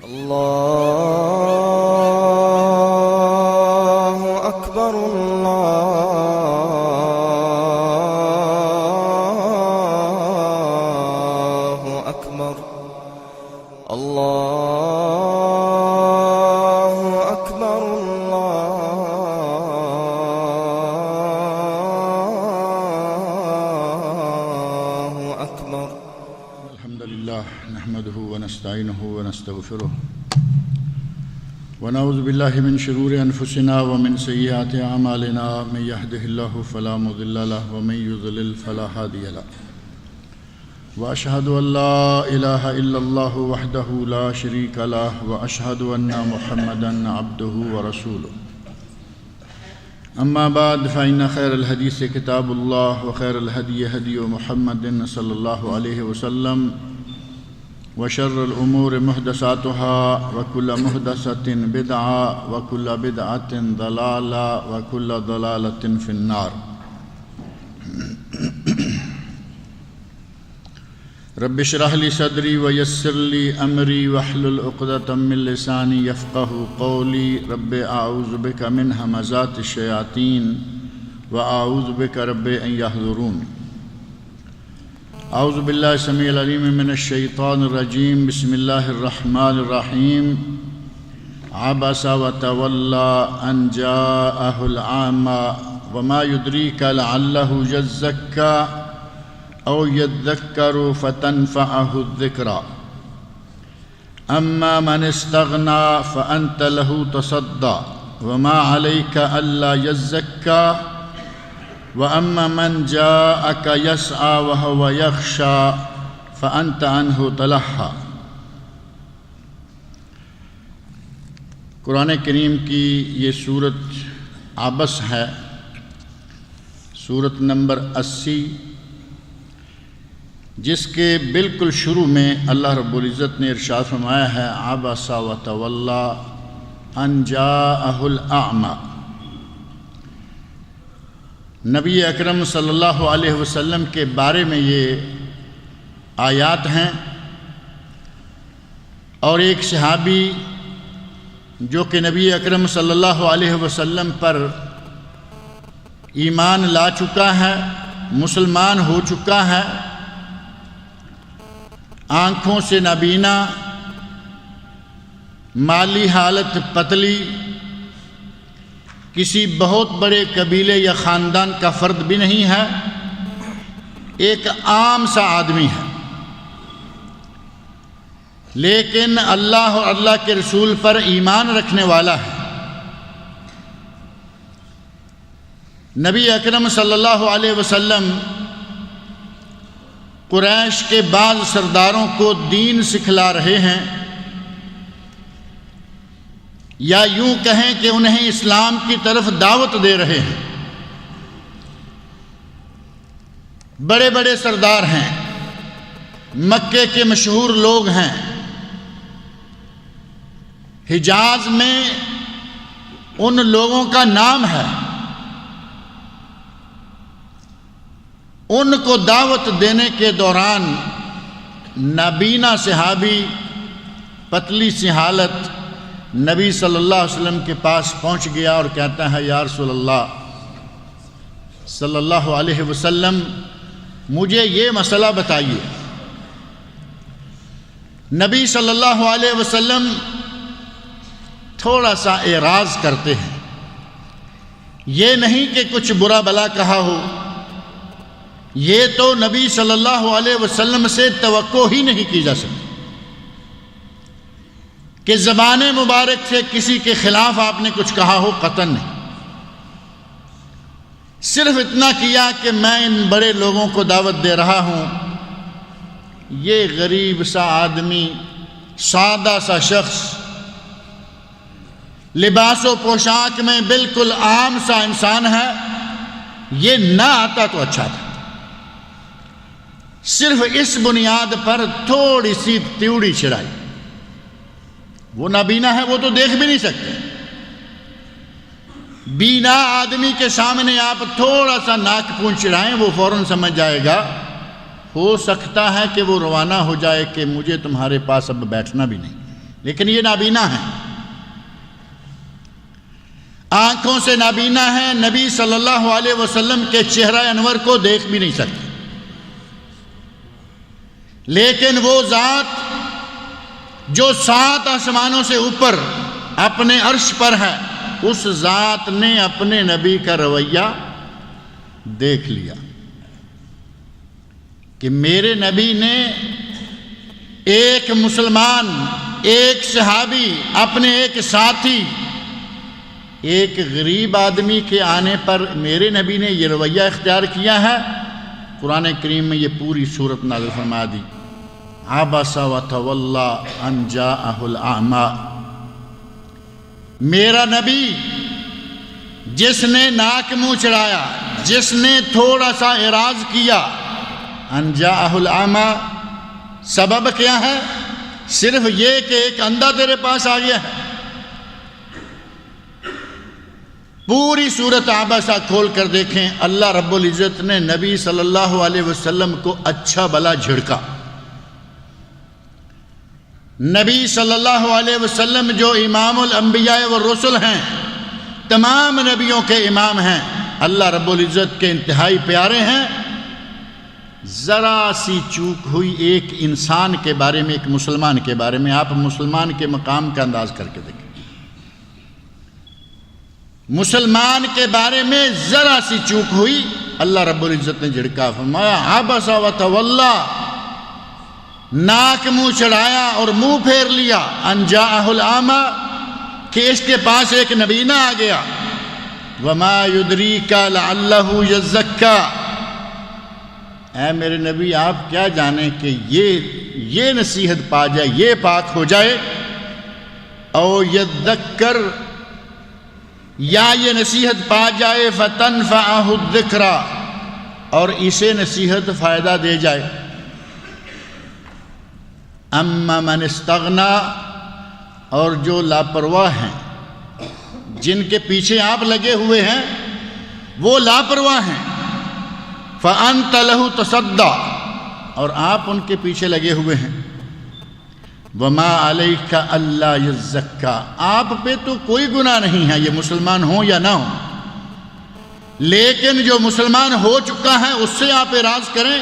الله أكبر الله أكبر الله أكبر الله أكبر. الحمد لله نحمده ونستعينه ونستغفره ونعوذ بالله من شرور أنفسنا ومن سيئات أعمالنا من يهده الله فلا مضل له ومن يضلل فلا هادي له وأشهد أن لا إله إلا الله وحده لا شريك له وأشهد أن محمدا عبده ورسوله. أما بعد فإن خير الحديث كتاب الله وخير الهدي هدي محمد صلى الله عليه وسلم وشر الأمور محدثاتها وكل محدثة بدعة وكل بدعة ضلالة وكل ضلالة في النار. رب اشرح لي صدري ويسر لي أمري واحلل عقدة من لساني يفقهوا قولي. رب أعوذ بك من همزات الشياطين وأعوذ بك رب أن يحضرون. اعوذ باللہ السمیع العلیم من الشیطان الرجیم. بسم اللہ الرحمن الرحیم. عبس وتولى ان جاءه الأعمى وما يدريك لعله يزكى او يذكر فتنفعه الذكرى اما من استغنى فانت له تصدى وما عليك الا يزكى وَأَمَّا مَنْ جَاءَكَ يَسْعَى وَهُوَ يَخْشَى فَأَنْتَ عَنْهُ تَلَهَّى. قرآن کریم کی یہ سورت عبس ہے، سورت نمبر 80، جس کے بالکل شروع میں اللہ رب العزت نے ارشاد فرمایا ہے عبس وتولى ان جاءه الأعمى. نبی اکرم صلی اللہ علیہ وسلم کے بارے میں یہ آیات ہیں، اور ایک صحابی جو کہ نبی اکرم صلی اللہ علیہ وسلم پر ایمان لا چکا ہے، مسلمان ہو چکا ہے، آنکھوں سے نابینا، مالی حالت پتلی، کسی بہت بڑے قبیلے یا خاندان کا فرد بھی نہیں ہے، ایک عام سا آدمی ہے، لیکن اللہ اور اللہ کے رسول پر ایمان رکھنے والا ہے. نبی اکرم صلی اللہ علیہ وسلم قریش کے بعض سرداروں کو دین سکھلا رہے ہیں، یا یوں کہیں کہ انہیں اسلام کی طرف دعوت دے رہے ہیں. بڑے بڑے سردار ہیں، مکے کے مشہور لوگ ہیں، حجاز میں ان لوگوں کا نام ہے. ان کو دعوت دینے کے دوران نابینا صحابی، پتلی سی حالت، نبی صلی اللہ علیہ وسلم کے پاس پہنچ گیا اور کہتا ہے یا رسول اللہ صلی اللہ علیہ وسلم، مجھے یہ مسئلہ بتائیے. نبی صلی اللہ علیہ وسلم تھوڑا سا اعراض کرتے ہیں، یہ نہیں کہ کچھ برا بلا کہا ہو، یہ تو نبی صلی اللہ علیہ وسلم سے توقع ہی نہیں کی جا سکتی کہ زبان مبارک سے کسی کے خلاف آپ نے کچھ کہا ہو. قطعاً نہیں. صرف اتنا کیا کہ میں ان بڑے لوگوں کو دعوت دے رہا ہوں. یہ غریب سا آدمی، سادہ سا شخص، لباس و پوشاک میں بالکل عام سا انسان ہے، یہ نہ آتا تو اچھا تھا. صرف اس بنیاد پر تھوڑی سی تیوڑی چڑھائی. وہ نابینا ہے، وہ تو دیکھ بھی نہیں سکتے. بینا آدمی کے سامنے آپ تھوڑا سا ناک پونچھ چڑھائیں، وہ فوراً سمجھ جائے گا. ہو سکتا ہے کہ وہ روانہ ہو جائے کہ مجھے تمہارے پاس اب بیٹھنا بھی نہیں، لیکن یہ نابینا ہیں، آنکھوں سے نابینا ہیں، نبی صلی اللہ علیہ وسلم کے چہرہ انور کو دیکھ بھی نہیں سکتے، لیکن وہ ذات جو 7 آسمانوں سے اوپر اپنے عرش پر ہے، اس ذات نے اپنے نبی کا رویہ دیکھ لیا کہ میرے نبی نے ایک مسلمان، ایک صحابی، اپنے ایک ساتھی، ایک غریب آدمی کے آنے پر میرے نبی نے یہ رویہ اختیار کیا ہے۔ قرآن کریم میں یہ پوری صورت نازل فرما دی، عبس وتولی ان جاءہ الاعمی، میرا نبی جس نے ناک منہ چڑھایا، جس نے تھوڑا سا اعراض کیا، ان جاءہ الاعمی، سبب کیا ہے؟ صرف یہ کہ ایک اندھا تیرے پاس آ گیا ہے۔ پوری صورت عبسہ کھول کر دیکھیں، اللہ رب العزت نے نبی صلی اللہ علیہ وسلم کو اچھا بھلا جھڑکا۔ نبی صلی اللہ علیہ وسلم جو امام الانبیاء والرسل ہیں، تمام نبیوں کے امام ہیں، اللہ رب العزت کے انتہائی پیارے ہیں، ذرا سی چوک ہوئی ایک انسان کے بارے میں، ایک مسلمان کے بارے میں، آپ مسلمان کے مقام کا انداز کر کے دیکھیں، مسلمان کے بارے میں ذرا سی چوک ہوئی، اللہ رب العزت نے جھڑکا، فرمایا عبس وتولی، ناک منہ چڑھایا اور منہ پھیر لیا، ان جاءہ الاعمی، کہ اس کے پاس ایک نبینہ آ گیا، وما یدریک لعلہ یزکی، اے میرے نبی آپ کیا جانیں کہ یہ نصیحت پا جائے، یہ پاک ہو جائے، او یذکر، یا یہ نصیحت پا جائے، فتنفعہ الذکری، اور اسے نصیحت فائدہ دے جائے، اما من استغنا، اور جو لاپرواہ ہیں، جن کے پیچھے آپ لگے ہوئے ہیں وہ لاپرواہ ہیں، فأنت لہ تصدی، اور آپ ان کے پیچھے لگے ہوئے ہیں، وما علیک الا یزکی، آپ پہ تو کوئی گناہ نہیں ہے، یہ مسلمان ہوں یا نہ ہوں، لیکن جو مسلمان ہو چکا ہے اس سے آپ اعراض کریں،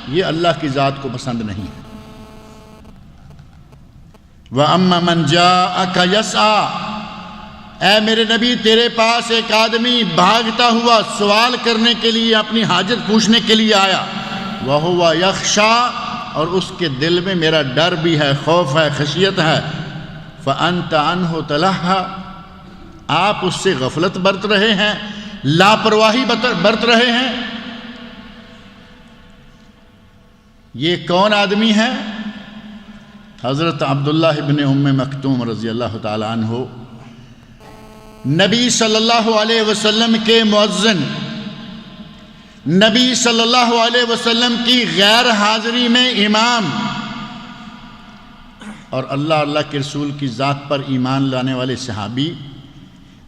یہ اللہ کی ذات کو پسند نہیں ہے۔ وَأَمَّا مَنْ جَاءَكَ يَسْعَى، اے میرے نبی تیرے پاس ایک آدمی بھاگتا ہوا سوال کرنے کے لیے، اپنی حاجت پوچھنے کے لیے آیا، وَهُوَ يَخْشَى، اور اس کے دل میں میرا ڈر بھی ہے، خوف ہے، خشیت ہے، فَأَنْتَ عَنْهُ تَلَهَّى، آپ اس سے غفلت برت رہے ہیں، لاپرواہی برت رہے ہیں۔ یہ کون آدمی ہے؟ حضرت عبداللہ ابن ام مکتوم رضی اللہ تعالی عنہ، نبی صلی اللہ علیہ وسلم کے مؤذن، نبی صلی اللہ علیہ وسلم کی غیر حاضری میں امام، اور اللہ کے رسول کی ذات پر ایمان لانے والے صحابی،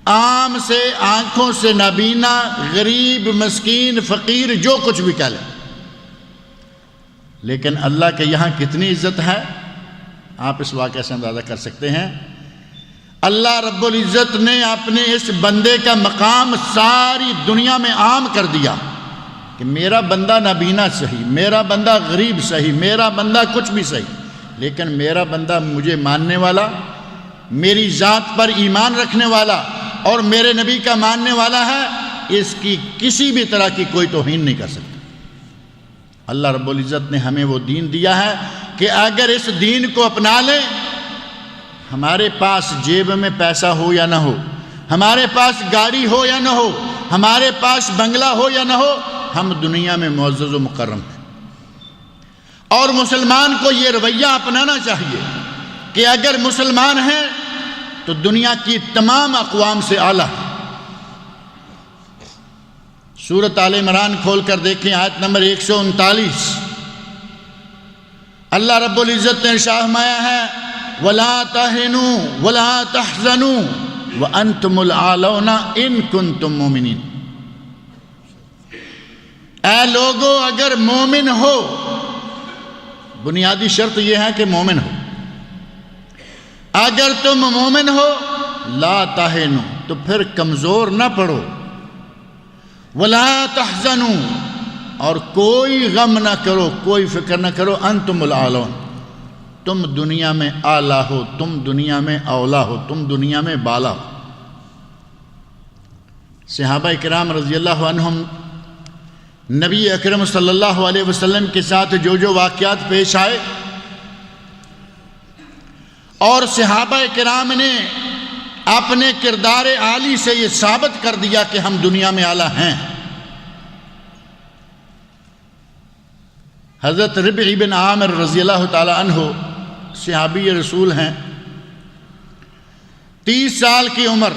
عام سے آنکھوں سے نابینا، غریب، مسکین، فقیر، جو کچھ بھی کہہ لیں، لیکن اللہ کے یہاں کتنی عزت ہے آپ اس واقعہ سے اندازہ کر سکتے ہیں۔ اللہ رب العزت نے اپنے اس بندے کا مقام ساری دنیا میں عام کر دیا کہ میرا بندہ نابینا صحیح، میرا بندہ غریب صحیح، میرا بندہ کچھ بھی صحیح، لیکن میرا بندہ مجھے ماننے والا، میری ذات پر ایمان رکھنے والا اور میرے نبی کا ماننے والا ہے، اس کی کسی بھی طرح کی کوئی توہین نہیں کر سکتا۔ اللہ رب العزت نے ہمیں وہ دین دیا ہے کہ اگر اس دین کو اپنا لیں، ہمارے پاس جیب میں پیسہ ہو یا نہ ہو، ہمارے پاس گاڑی ہو یا نہ ہو، ہمارے پاس بنگلہ ہو یا نہ ہو، ہم دنیا میں معزز و مکرم ہیں۔ اور مسلمان کو یہ رویہ اپنانا چاہیے کہ اگر مسلمان ہیں تو دنیا کی تمام اقوام سے اعلیٰ ہے۔ سورۃ آل عمران کھول کر دیکھیں، آیت نمبر 139، اللہ رب العزت نے ارشاد فرمایا ہے، وَلَا تَهِنُوا وَلَا تَحْزَنُوا وَأَنْتُمُ الْأَعْلَوْنَ إِن كُنتُم مُؤْمِنِينَ، اے لوگو اگر مومن ہو، بنیادی شرط یہ ہے کہ مومن ہو، اگر تم مومن ہو لا تہنوا، تو پھر کمزور نہ پڑو، ولا تحزنوا، اور کوئی غم نہ کرو، کوئی فکر نہ کرو، انتم الاعلون، تم دنیا میں اعلیٰ ہو، تم دنیا میں اولا ہو، تم دنیا میں بالا ہو۔ صحابہ کرام رضی اللہ عنہم نبی اکرم صلی اللہ علیہ وسلم کے ساتھ جو جو واقعات پیش آئے، اور صحابہ کرام نے اپنے کردار عالی سے یہ ثابت کر دیا کہ ہم دنیا میں اعلیٰ ہیں۔ حضرت ربعی بن عامر رضی اللہ تعالی عنہ صحابی رسول ہیں، 30 سال کی عمر،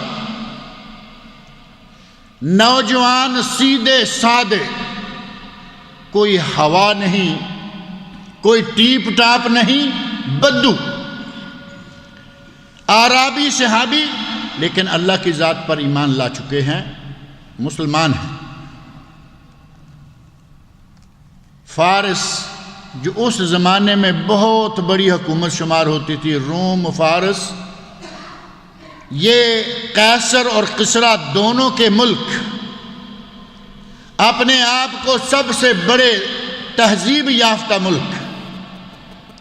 نوجوان، سیدھے سادے، کوئی ہوا نہیں، کوئی ٹیپ ٹاپ نہیں، بدو، اعرابی صحابی، لیکن اللہ کی ذات پر ایمان لا چکے ہیں، مسلمان ہیں۔ فارس جو اس زمانے میں بہت بڑی حکومت شمار ہوتی تھی، روم، فارس، یہ قیصر اور کسریٰ دونوں کے ملک اپنے آپ کو سب سے بڑے تہذیب یافتہ ملک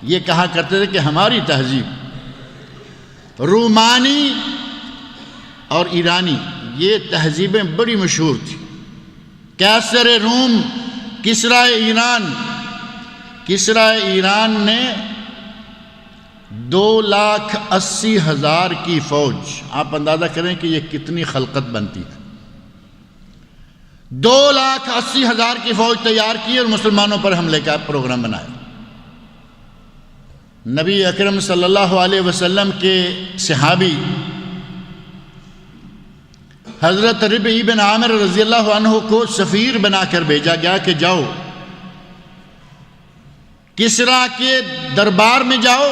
یہ کہا کرتے تھے کہ ہماری تہذیب، رومانی اور ایرانی یہ تہذیبیں بڑی مشہور تھی۔ قیصر روم، کسریٰ ایران، کسریٰ ایران نے 2,80,000 کی فوج، آپ اندازہ کریں کہ یہ کتنی خلقت بنتی ہے، 2,80,000 کی فوج تیار کی اور مسلمانوں پر حملے کا پروگرام بنایا۔ نبی اکرم صلی اللہ علیہ وسلم کے صحابی حضرت ربعی بن عامر رضی اللہ عنہ کو سفیر بنا کر بھیجا گیا کہ جاؤ کسریٰ کے دربار میں جاؤ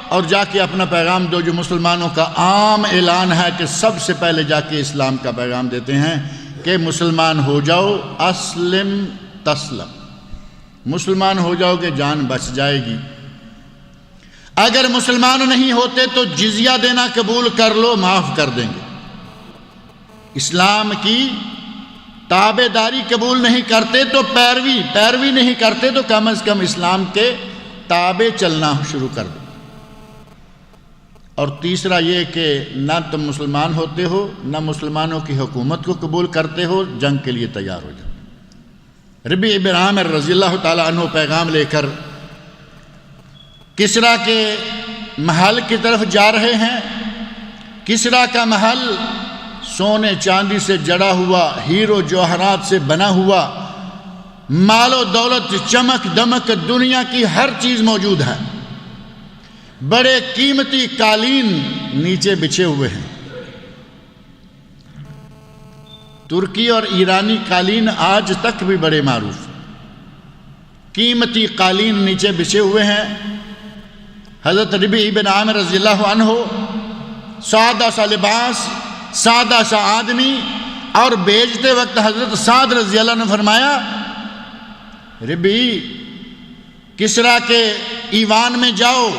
اور جا کے اپنا پیغام دو، جو مسلمانوں کا عام اعلان ہے کہ سب سے پہلے جا کے اسلام کا پیغام دیتے ہیں کہ مسلمان ہو جاؤ، اسلم تسلم، مسلمان ہو جاؤ گے جان بچ جائے گی، اگر مسلمان نہیں ہوتے تو جزیہ دینا قبول کر لو، معاف کر دیں گے، اسلام کی تابع داری قبول نہیں کرتے تو پیروی نہیں کرتے تو کم از کم اسلام کے تابع چلنا شروع کر دو۔ اور تیسرا یہ کہ نہ تم مسلمان ہوتے ہو، نہ مسلمانوں کی حکومت کو قبول کرتے ہو، جنگ کے لیے تیار ہو جاؤ۔ ربیع بن عامر رضی اللہ تعالی عنہ پیغام لے کر کسریٰ کے محل کی طرف جا رہے ہیں۔ کسریٰ کا محل سونے چاندی سے جڑا ہوا، ہیرو جوہرات سے بنا ہوا، مال و دولت، چمک دمک، دنیا کی ہر چیز موجود ہے، بڑے قیمتی قالین نیچے بچھے ہوئے ہیں۔ ترکی اور ایرانی قالین آج تک بھی بڑے معروف ہیں، قیمتی قالین نیچے بچھے ہوئے ہیں۔ حضرت ربیع بن عامر رضی اللہ عنہ سادہ سا لباس، سادہ سا آدمی، اور بیچتے وقت حضرت سعد رضی اللہ عنہ نے فرمایا، ربیع کسریٰ کے ایوان میں جاؤ،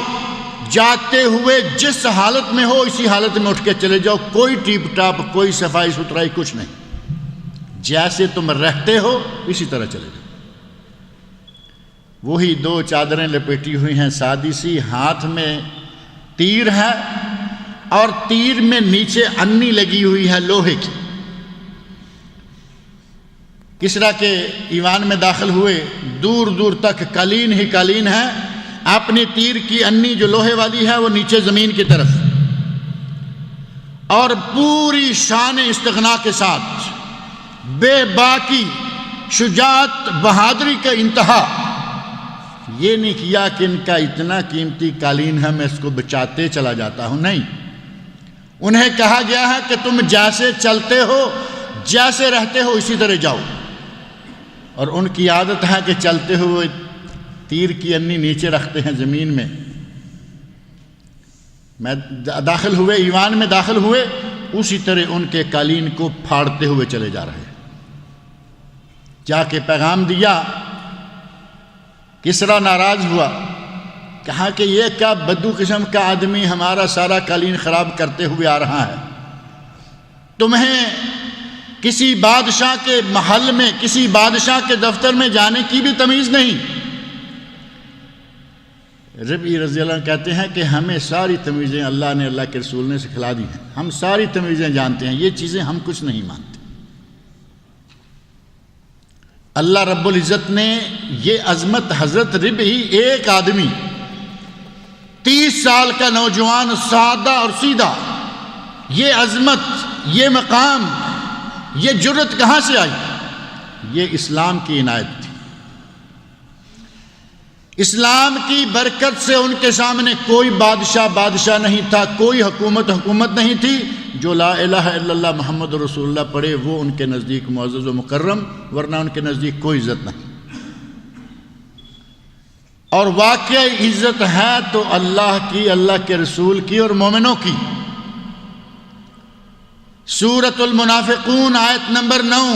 جاتے ہوئے جس حالت میں ہو اسی حالت میں اٹھ کے چلے جاؤ، کوئی ٹیپ ٹاپ، کوئی صفائی ستھرائی، کچھ نہیں، جیسے تم رہتے ہو اسی طرح چلے جاؤ۔ وہی 2 چادریں لپیٹی ہوئی ہیں سادی سی، ہاتھ میں تیر ہے اور تیر میں نیچے انی لگی ہوئی ہے لوہے کی۔ کسریٰ کے ایوان میں داخل ہوئے، دور دور تک قالین ہی قالین ہے، اپنی تیر کی انی جو لوہے والی ہے وہ نیچے زمین کی طرف، اور پوری شان استغنا کے ساتھ، بے باکی، شجاعت، بہادری کا انتہا، یہ نہیں کیا کہ ان کا اتنا قیمتی قالین ہے میں اس کو بچاتے چلا جاتا ہوں، نہیں، انہیں کہا گیا ہے کہ تم جیسے چلتے ہو، جیسے رہتے ہو اسی طرح جاؤ، اور ان کی عادت ہے کہ چلتے ہوئے تیر کی انی نیچے رکھتے ہیں زمین میں۔ داخل ہوئے، ایوان میں داخل ہوئے، اسی طرح ان کے قالین کو پھاڑتے ہوئے چلے جا رہے ہیں۔ جا کے پیغام دیا، کسریٰ ناراض ہوا، کہا کہ یہ کیا بدو قسم کا آدمی ہمارا سارا قالین خراب کرتے ہوئے آ رہا ہے، تمہیں کسی بادشاہ کے محل میں، کسی بادشاہ کے دفتر میں جانے کی بھی تمیز نہیں۔ ربعی رضی اللہ عنہ کہتے ہیں کہ ہمیں ساری تمیزیں اللہ نے، اللہ کے رسول نے سکھلا دی ہیں، ہم ساری تمیزیں جانتے ہیں، یہ چیزیں ہم کچھ نہیں مانتے۔ اللہ رب العزت نے یہ عظمت حضرت ربعی، ایک آدمی 30 سال کا نوجوان، سادہ اور سیدھا، یہ عظمت، یہ مقام، یہ جرت کہاں سے آئی؟ یہ اسلام کی عنایت تھی۔ اسلام کی برکت سے ان کے سامنے کوئی بادشاہ نہیں تھا، کوئی حکومت نہیں تھی۔ جو لا الہ الا اللہ محمد رسول اللہ پڑھے وہ ان کے نزدیک معزز و مکرم، ورنہ ان کے نزدیک کوئی عزت نہیں۔ اور واقعی عزت ہے تو اللہ کی، اللہ کے رسول کی اور مومنوں کی۔ سورۃ المنافقون آیت نمبر 9،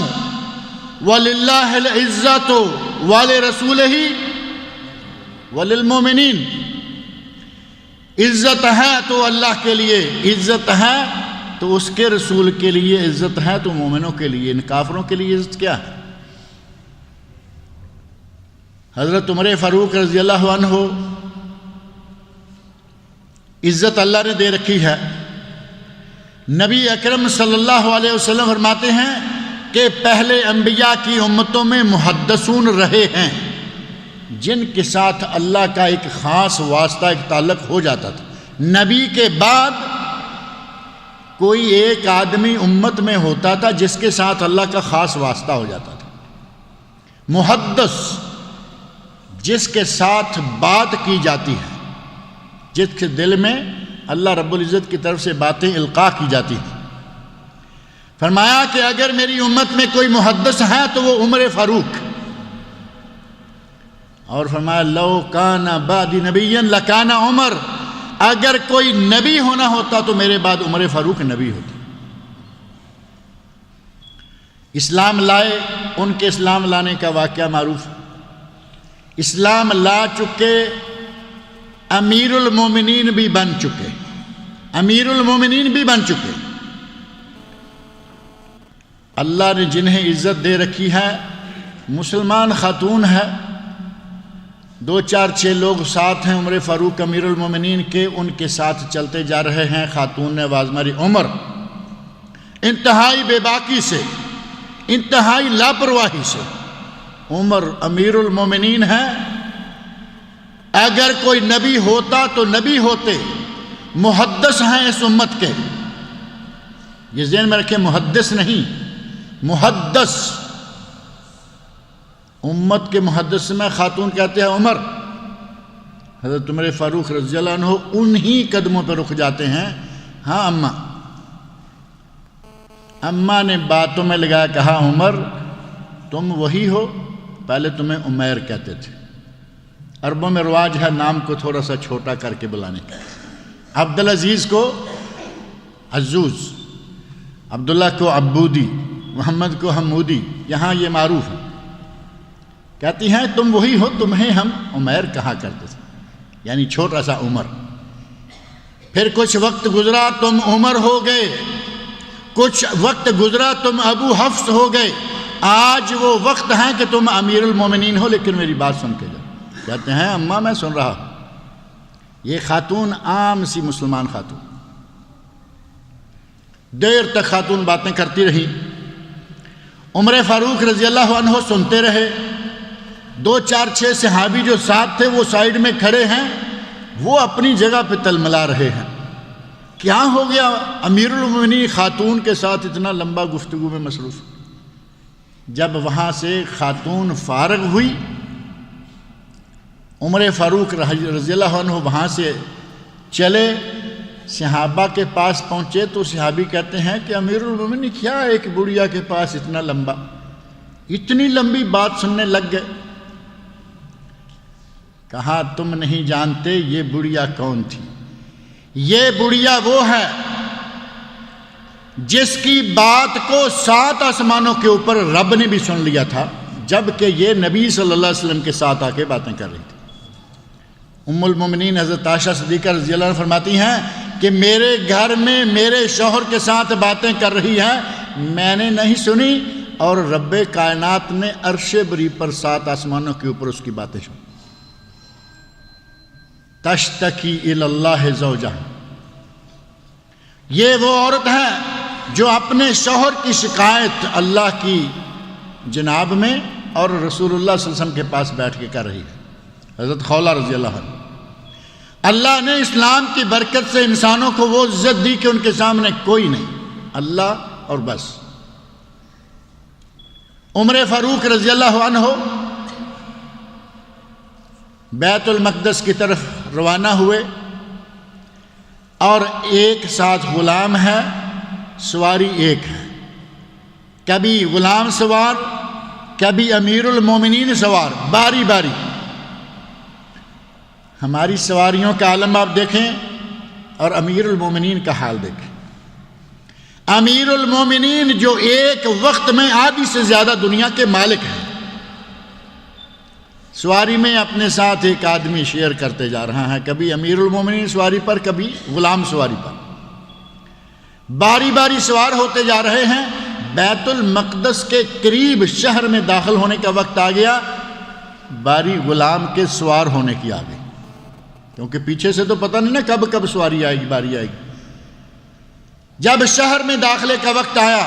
وَلِلَّهِ الْعِزَّةُ وَلِرَسُولِهِ وَلِلْمُؤْمِنِينَ۔ عزت ہے تو اللہ کے لیے، عزت ہے تو اس کے رسول کے لیے، عزت ہے تو مومنوں کے لیے۔ ان کافروں کے لیے عزت کیا ہے؟ حضرت عمر فاروق رضی اللہ عنہ، عزت اللہ نے دے رکھی ہے۔ نبی اکرم صلی اللہ علیہ وسلم فرماتے ہیں کہ پہلے انبیاء کی امتوں میں محدثون رہے ہیں جن کے ساتھ اللہ کا ایک خاص واسطہ، ایک تعلق ہو جاتا تھا۔ نبی کے بعد کوئی ایک آدمی امت میں ہوتا تھا جس کے ساتھ اللہ کا خاص واسطہ ہو جاتا تھا۔ محدث، جس کے ساتھ بات کی جاتی ہے، جس کے دل میں اللہ رب العزت کی طرف سے باتیں القاء کی جاتی ہیں۔ فرمایا کہ اگر میری امت میں کوئی محدث ہے تو وہ عمر فاروق، اور فرمایا لو کان بعدی نبی لکان عمر، اگر کوئی نبی ہونا ہوتا تو میرے بعد عمر فاروق نبی ہوتا۔ اسلام لائے، ان کے اسلام لانے کا واقعہ معروف ہے۔ اسلام لا چکے، امیر المومنین بھی بن چکے، امیر المومنین بھی بن چکے۔ اللہ نے جنہیں عزت دے رکھی ہے، مسلمان خاتون ہے، 2 4 6 لوگ ساتھ ہیں عمر فاروق امیر المومنین کے، ان کے ساتھ چلتے جا رہے ہیں۔ خاتون نے آواز ماری، عمر، انتہائی بے باکی سے، انتہائی لاپرواہی سے، عمر امیر المومنین ہے، اگر کوئی نبی ہوتا تو نبی ہوتے، محدث ہیں اس امت کے۔ یہ ذہن میں رکھیں، محدث نہیں، محدث، امت کے محدث میں خاتون کہتے ہیں عمر۔ حضرت عمر فاروق رضی اللہ عنہ انہی قدموں پہ رک جاتے ہیں، ہاں اماں۔ اماں نے باتوں میں لگایا، کہا عمر تم وہی ہو، پہلے تمہیں عمیر کہتے تھے۔ عربوں میں رواج ہے نام کو تھوڑا سا چھوٹا کر کے بلانے کا۔ عبدالعزیز کو عزوز، عبداللہ کو عبودی، محمد کو حمودی، یہاں یہ معروف ہے۔ کہتی ہیں تم وہی ہو، تمہیں ہم عمیر کہا کرتے تھے، یعنی چھوٹا سا عمر۔ پھر کچھ وقت گزرا تم عمر ہو گئے، کچھ وقت گزرا تم ابو حفص ہو گئے، آج وہ وقت ہے کہ تم امیر المومنین ہو، لیکن میری بات سن کے جاؤ۔ کہتے ہیں اماں میں سن رہا ہوں۔ یہ خاتون عام سی مسلمان خاتون، دیر تک خاتون باتیں کرتی رہی۔ عمر فاروق رضی اللہ عنہ سنتے رہے۔ 2 4 6 صحابی جو ساتھ تھے وہ سائیڈ میں کھڑے ہیں، وہ اپنی جگہ پہ تلملا رہے ہیں۔ کیا ہو گیا امیر المومنین خاتون کے ساتھ اتنا لمبا گفتگو میں مصروف؟ جب وہاں سے خاتون فارغ ہوئی، عمر فاروق رضی اللہ عنہ وہاں سے چلے، صحابہ کے پاس پہنچے تو صحابی کہتے ہیں کہ امیر المومنین کیا ایک بڑھیا کے پاس اتنا لمبا، اتنی لمبی بات سننے لگ گئے؟ کہا تم نہیں جانتے یہ بڑھیا کون تھی؟ یہ بڑھیا وہ ہے جس کی بات کو 7 آسمانوں کے اوپر رب نے بھی سن لیا تھا، جبکہ یہ نبی صلی اللہ علیہ وسلم کے ساتھ آ کے باتیں کر رہی تھی۔ ام المومنین حضرت عائشہ صدیقہ رضی اللہ عنہ فرماتی ہیں کہ میرے گھر میں میرے شوہر کے ساتھ باتیں کر رہی ہیں، میں نے نہیں سنی، اور رب کائنات نے عرش بری پر 7 آسمانوں کے اوپر اس کی باتیں سنی۔ تشتکی الی اللہ زوجہ، یہ وہ عورت ہے جو اپنے شوہر کی شکایت اللہ کی جناب میں اور رسول اللہ صلی اللہ علیہ وسلم کے پاس بیٹھ کے کر رہی ہے۔ حضرت خولہ رضی اللہ عنہ، اللہ نے اسلام کی برکت سے انسانوں کو وہ عزت دی کہ ان کے سامنے کوئی نہیں، اللہ اور بس۔ عمر فاروق رضی اللہ عنہ بیت المقدس کی طرف روانہ ہوئے، اور ایک ساتھ غلام ہے، سواری ایک ہے، کبھی غلام سوار کبھی امیر المومنین سوار، باری باری۔ ہماری سواریوں کا عالم آپ دیکھیں اور امیر المومنین کا حال دیکھیں۔ امیر المومنین جو ایک وقت میں آدھی سے زیادہ دنیا کے مالک ہیں، سواری میں اپنے ساتھ ایک آدمی شیئر کرتے جا رہا ہے، کبھی امیر المومنین سواری پر کبھی غلام سواری پر، باری باری سوار ہوتے جا رہے ہیں۔ بیت المقدس کے قریب شہر میں داخل ہونے کا وقت آ گیا، باری غلام کے سوار ہونے کی آ گئی، کیونکہ پیچھے سے تو پتہ نہیں نا کب کب سواری آئے گی، باری آئے گی۔ جب شہر میں داخلے کا وقت آیا،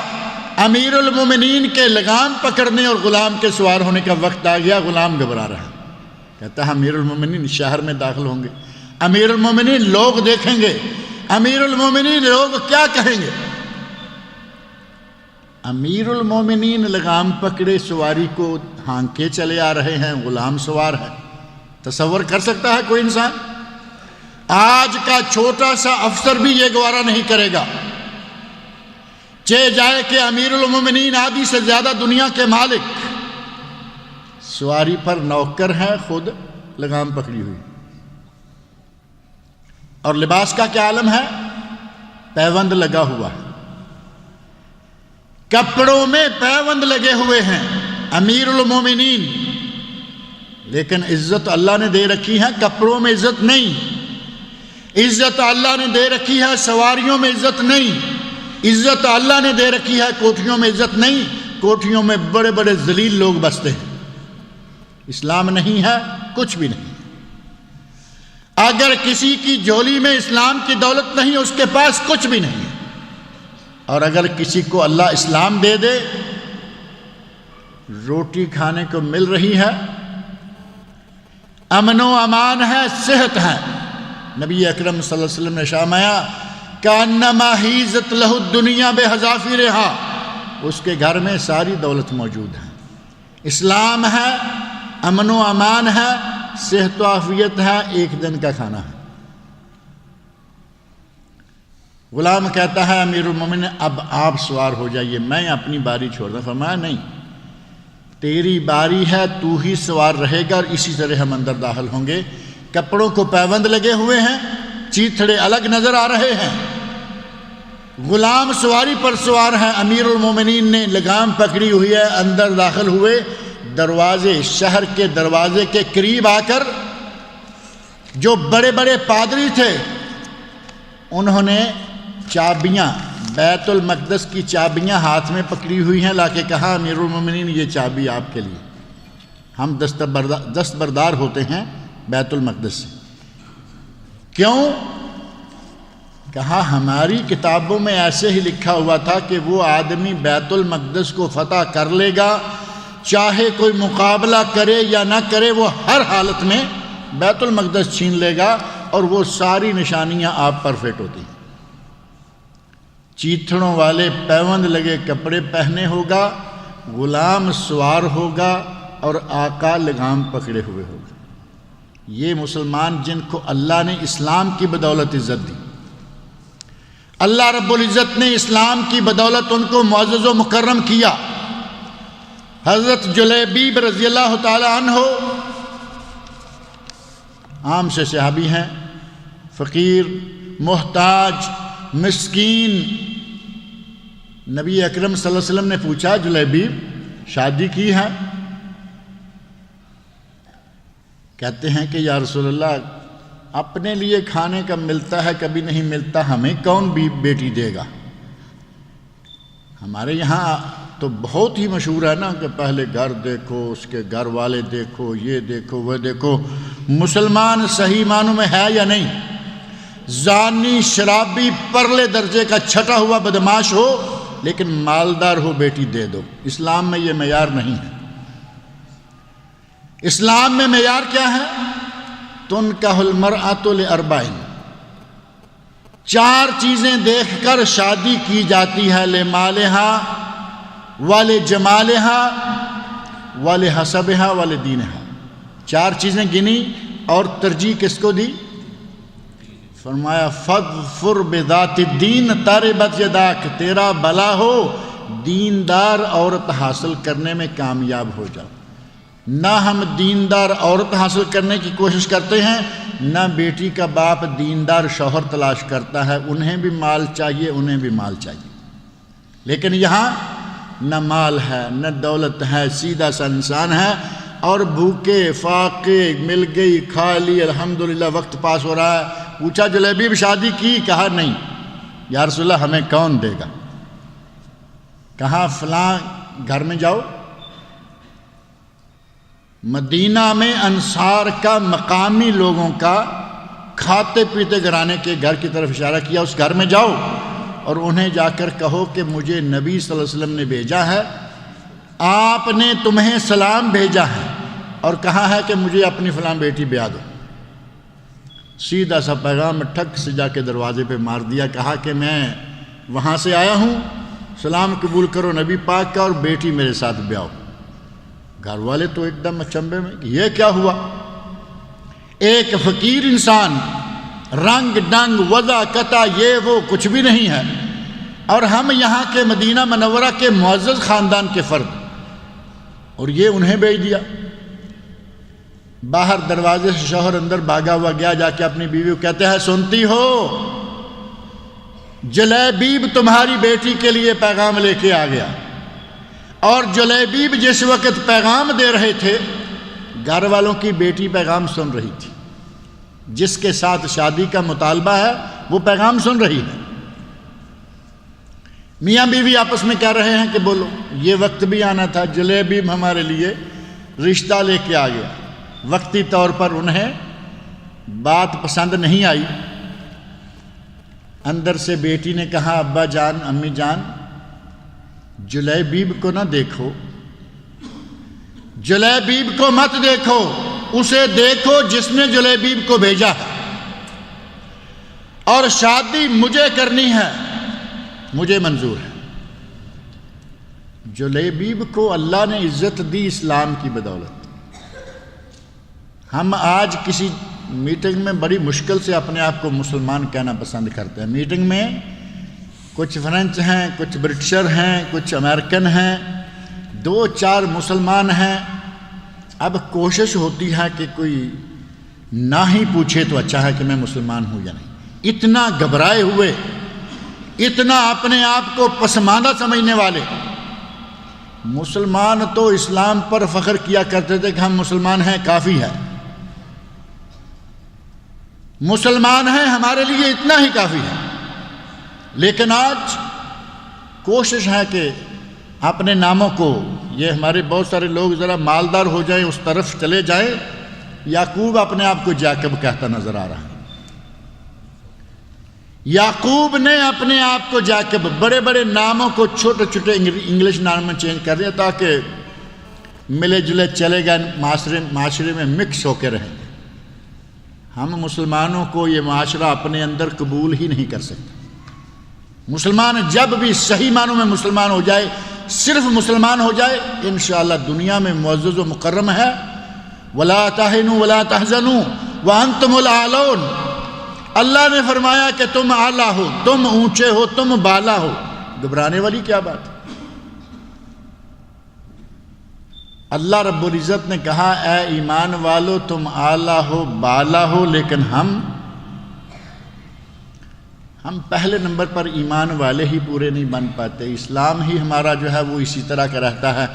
امیر المومنین کے لگام پکڑنے اور غلام کے سوار ہونے کا وقت آ گیا، غلام گھبرا رہا ہے، کہتا ہے امیر المومنین شہر میں داخل ہوں گے، امیر المومنین لوگ دیکھیں گے، امیر المومنین لوگ کیا کہیں گے۔ امیر المومنین لگام پکڑے سواری کو ہانکے چلے آ رہے ہیں، غلام سوار ہے۔ تصور کر سکتا ہے کوئی انسان؟ آج کا چھوٹا سا افسر بھی یہ گوارا نہیں کرے گا، چہ جائے کہ امیر المومنین آدھی سے زیادہ دنیا کے مالک سواری پر نوکر ہے، خود لگام پکڑی ہوئی، اور لباس کا کیا عالم ہے؟ پیوند لگا ہوا ہے، کپڑوں میں پیوند لگے ہوئے ہیں امیر المومنین، لیکن عزت اللہ نے دے رکھی ہے، کپڑوں میں عزت نہیں، عزت اللہ نے دے رکھی ہے سواریوں میں عزت نہیں، عزت اللہ نے دے رکھی ہے کوٹھیوں میں عزت نہیں، کوٹھیوں میں بڑے بڑے ذلیل لوگ بستے ہیں۔ اسلام نہیں ہے، کچھ بھی نہیں۔ اگر کسی کی جھولی میں اسلام کی دولت نہیں، اس کے پاس کچھ بھی نہیں ہے، اور اگر کسی کو اللہ اسلام دے دے، روٹی کھانے کو مل رہی ہے، امن و امان ہے، صحت ہے، نبی اکرم صلی اللہ علیہ وسلم نے فرمایا کأنما حیزت لہ الدنیا بحذافیرہا، اس کے گھر میں ساری دولت موجود ہے، اسلام ہے، امن و امان ہے، صحت و عافیت ہے، ایک دن کا کھانا ہے۔ غلام کہتا ہے امیر المومنین اب آپ سوار ہو جائیے، میں اپنی باری چھوڑ دوں۔ فرمایا نہیں، تیری باری ہے، تو ہی سوار رہے گا، اور اسی طرح ہم اندر داخل ہوں گے۔ کپڑوں کو پیوند لگے ہوئے ہیں، چیتھڑے الگ نظر آ رہے ہیں، غلام سواری پر سوار ہیں، امیر المومنین نے لگام پکڑی ہوئی ہے، اندر داخل ہوئے، دروازے شہر کے دروازے کے قریب آ کر جو بڑے بڑے پادری تھے انہوں نے چابیاں، بیت المقدس کی چابیاں ہاتھ میں پکڑی ہوئی ہیں، لا کے کہا امیر المومنین یہ چابی آپ کے لیے، ہم دستبردار ہوتے ہیں بیت المقدس سے۔ کیوں؟ کہا ہماری کتابوں میں ایسے ہی لکھا ہوا تھا کہ وہ آدمی بیت المقدس کو فتح کر لے گا، چاہے کوئی مقابلہ کرے یا نہ کرے، وہ ہر حالت میں بیت المقدس چھین لے گا، اور وہ ساری نشانیاں آپ پر فٹ ہوتی ہیں۔ چیتھڑوں والے پیوند لگے کپڑے پہنے ہوگا، غلام سوار ہوگا، اور آقا لگام پکڑے ہوئے ہوگا۔ یہ مسلمان جن کو اللہ نے اسلام کی بدولت عزت دی، اللہ رب العزت نے اسلام کی بدولت ان کو معزز و مکرم کیا۔ حضرت جلیبیب رضی اللہ تعالی عنہ عام سے صحابی ہیں، فقیر، محتاج، مسکین۔ نبی اکرم صلی اللہ علیہ وسلم نے پوچھا جلیبیب شادی کی ہے؟ کہتے ہیں کہ یا رسول اللہ اپنے لیے کھانے کا ملتا ہے کبھی نہیں ملتا، ہمیں کون بھی بیٹی دے گا؟ ہمارے یہاں تو بہت ہی مشہور ہے نا کہ پہلے گھر دیکھو، اس کے گھر والے دیکھو، یہ دیکھو وہ دیکھو۔ مسلمان صحیح معنوں میں ہے یا نہیں؟ زانی، شرابی، پرلے درجے کا چھٹا ہوا بدماش ہو لیکن مالدار ہو، بیٹی دے دو۔ اسلام میں یہ معیار نہیں ہے۔ اسلام میں معیار کیا ہے؟ تنکح المرأۃ لاربع، 4 چیزیں دیکھ کر شادی کی جاتی ہے، لمالہا ولجمالہا ولحسبہا ولدینہا۔ 4 چیزیں گنی اور ترجیح کس کو دی؟ فرمایا فاظفر بذات الدین تربت یداک، تیرا بھلا ہو دیندار عورت حاصل کرنے میں کامیاب ہو جاؤ۔ نہ ہم دیندار عورت حاصل کرنے کی کوشش کرتے ہیں، نہ بیٹی کا باپ دیندار شوہر تلاش کرتا ہے، انہیں بھی مال چاہیے، انہیں بھی مال چاہیے۔ لیکن یہاں نہ مال ہے نہ دولت ہے، سیدھا سا انسان ہے اور بھوکے فاقے، مل گئی کھا لی، الحمدللہ وقت پاس ہو رہا ہے۔ پوچھا جلیبی شادی کی؟ کہا نہیں۔ یا رسول اللہ ہمیں کون دے گا؟ کہا فلاں گھر میں جاؤ۔ مدینہ میں انصار کا، مقامی لوگوں کا کھاتے پیتے گھرانے کے گھر کی طرف اشارہ کیا، اس گھر میں جاؤ اور انہیں جا کر کہو کہ مجھے نبی صلی اللہ علیہ وسلم نے بھیجا ہے، آپ نے تمہیں سلام بھیجا ہے اور کہا ہے کہ مجھے اپنی فلاں بیٹی بیاہ دو۔ سیدھا سا پیغام ٹھک سے جا کے دروازے پہ مار دیا، کہا کہ میں وہاں سے آیا ہوں، سلام قبول کرو نبی پاک کا اور بیٹی میرے ساتھ بیاہ ہو۔ گھر والے تو ایک دم اچنبے میں، یہ کیا ہوا؟ ایک فقیر انسان، رنگ ڈنگ وضع قطع یہ وہ کچھ بھی نہیں ہے، اور ہم یہاں کے مدینہ منورہ کے معزز خاندان کے فرد، اور یہ انہیں بھیج دیا۔ باہر دروازے سے شوہر اندر بھاگا ہوا گیا، جا کے اپنی بیوی کو کہتے ہیں سنتی ہو جلیبیب تمہاری بیٹی کے لیے پیغام لے کے آ گیا۔ اور جلیبیب جس وقت پیغام دے رہے تھے، گھر والوں کی بیٹی پیغام سن رہی تھی، جس کے ساتھ شادی کا مطالبہ ہے وہ پیغام سن رہی ہے۔ میاں بیوی آپس میں کہہ رہے ہیں کہ بولو، یہ وقت بھی آنا تھا، جلیبیب ہمارے لیے رشتہ لے کے آ گیا۔ وقتی طور پر انہیں بات پسند نہیں آئی۔ اندر سے بیٹی نے کہا ابا جان، امی جان، جلیبیب کو نہ دیکھو، جلیبیب کو مت دیکھو، اسے دیکھو جس نے جلیبیب کو بھیجا ہے، اور شادی مجھے کرنی ہے، مجھے منظور ہے۔ جلیبیب کو اللہ نے عزت دی اسلام کی بدولت۔ ہم آج کسی میٹنگ میں بڑی مشکل سے اپنے آپ کو مسلمان کہنا پسند کرتے ہیں۔ میٹنگ میں کچھ فرینچ ہیں، کچھ برٹشر ہیں، کچھ امریکن ہیں، 2-4 مسلمان ہیں۔ اب کوشش ہوتی ہے کہ کوئی نہ ہی پوچھے تو اچھا ہے کہ میں مسلمان ہوں یا نہیں۔ اتنا گھبرائے ہوئے، اتنا اپنے آپ کو پسماندہ سمجھنے والے۔ مسلمان تو اسلام پر فخر کیا کرتے تھے کہ ہم مسلمان ہیں، کافی ہے، مسلمان ہیں ہمارے لیے اتنا ہی کافی ہے۔ لیکن آج کوشش ہے کہ اپنے ناموں کو، یہ ہمارے بہت سارے لوگ ذرا مالدار ہو جائیں، اس طرف چلے جائیں۔ یعقوب اپنے آپ کو جیکب کہتا نظر آ رہا ہے۔ یعقوب نے اپنے آپ کو جیکب، بڑے بڑے ناموں کو چھوٹے چھوٹے انگلش نام میں چینج کر دیا تاکہ ملے جلے چلے گئے، معاشرے میں مکس ہو کے رہیں۔ ہم مسلمانوں کو یہ معاشرہ اپنے اندر قبول ہی نہیں کر سکتا۔ مسلمان جب بھی صحیح معنوں میں مسلمان ہو جائے، صرف مسلمان ہو جائے، انشاءاللہ دنیا میں معزز و مکرم ہے۔ وَلَا تَهِنُوا وَلَا تَحْزَنُوا وَأَنْتُمُ الْأَعْلَوْنَ۔ اللہ نے فرمایا کہ تم اعلیٰ ہو، تم اونچے ہو، تم بالا ہو، گھبرانے والی کیا بات ہے؟ اللہ رب العزت نے کہا اے ایمان والو تم اعلیٰ ہو، بالا ہو، لیکن ہم پہلے نمبر پر ایمان والے ہی پورے نہیں بن پاتے۔ اسلام ہی ہمارا جو ہے وہ اسی طرح کا رہتا ہے۔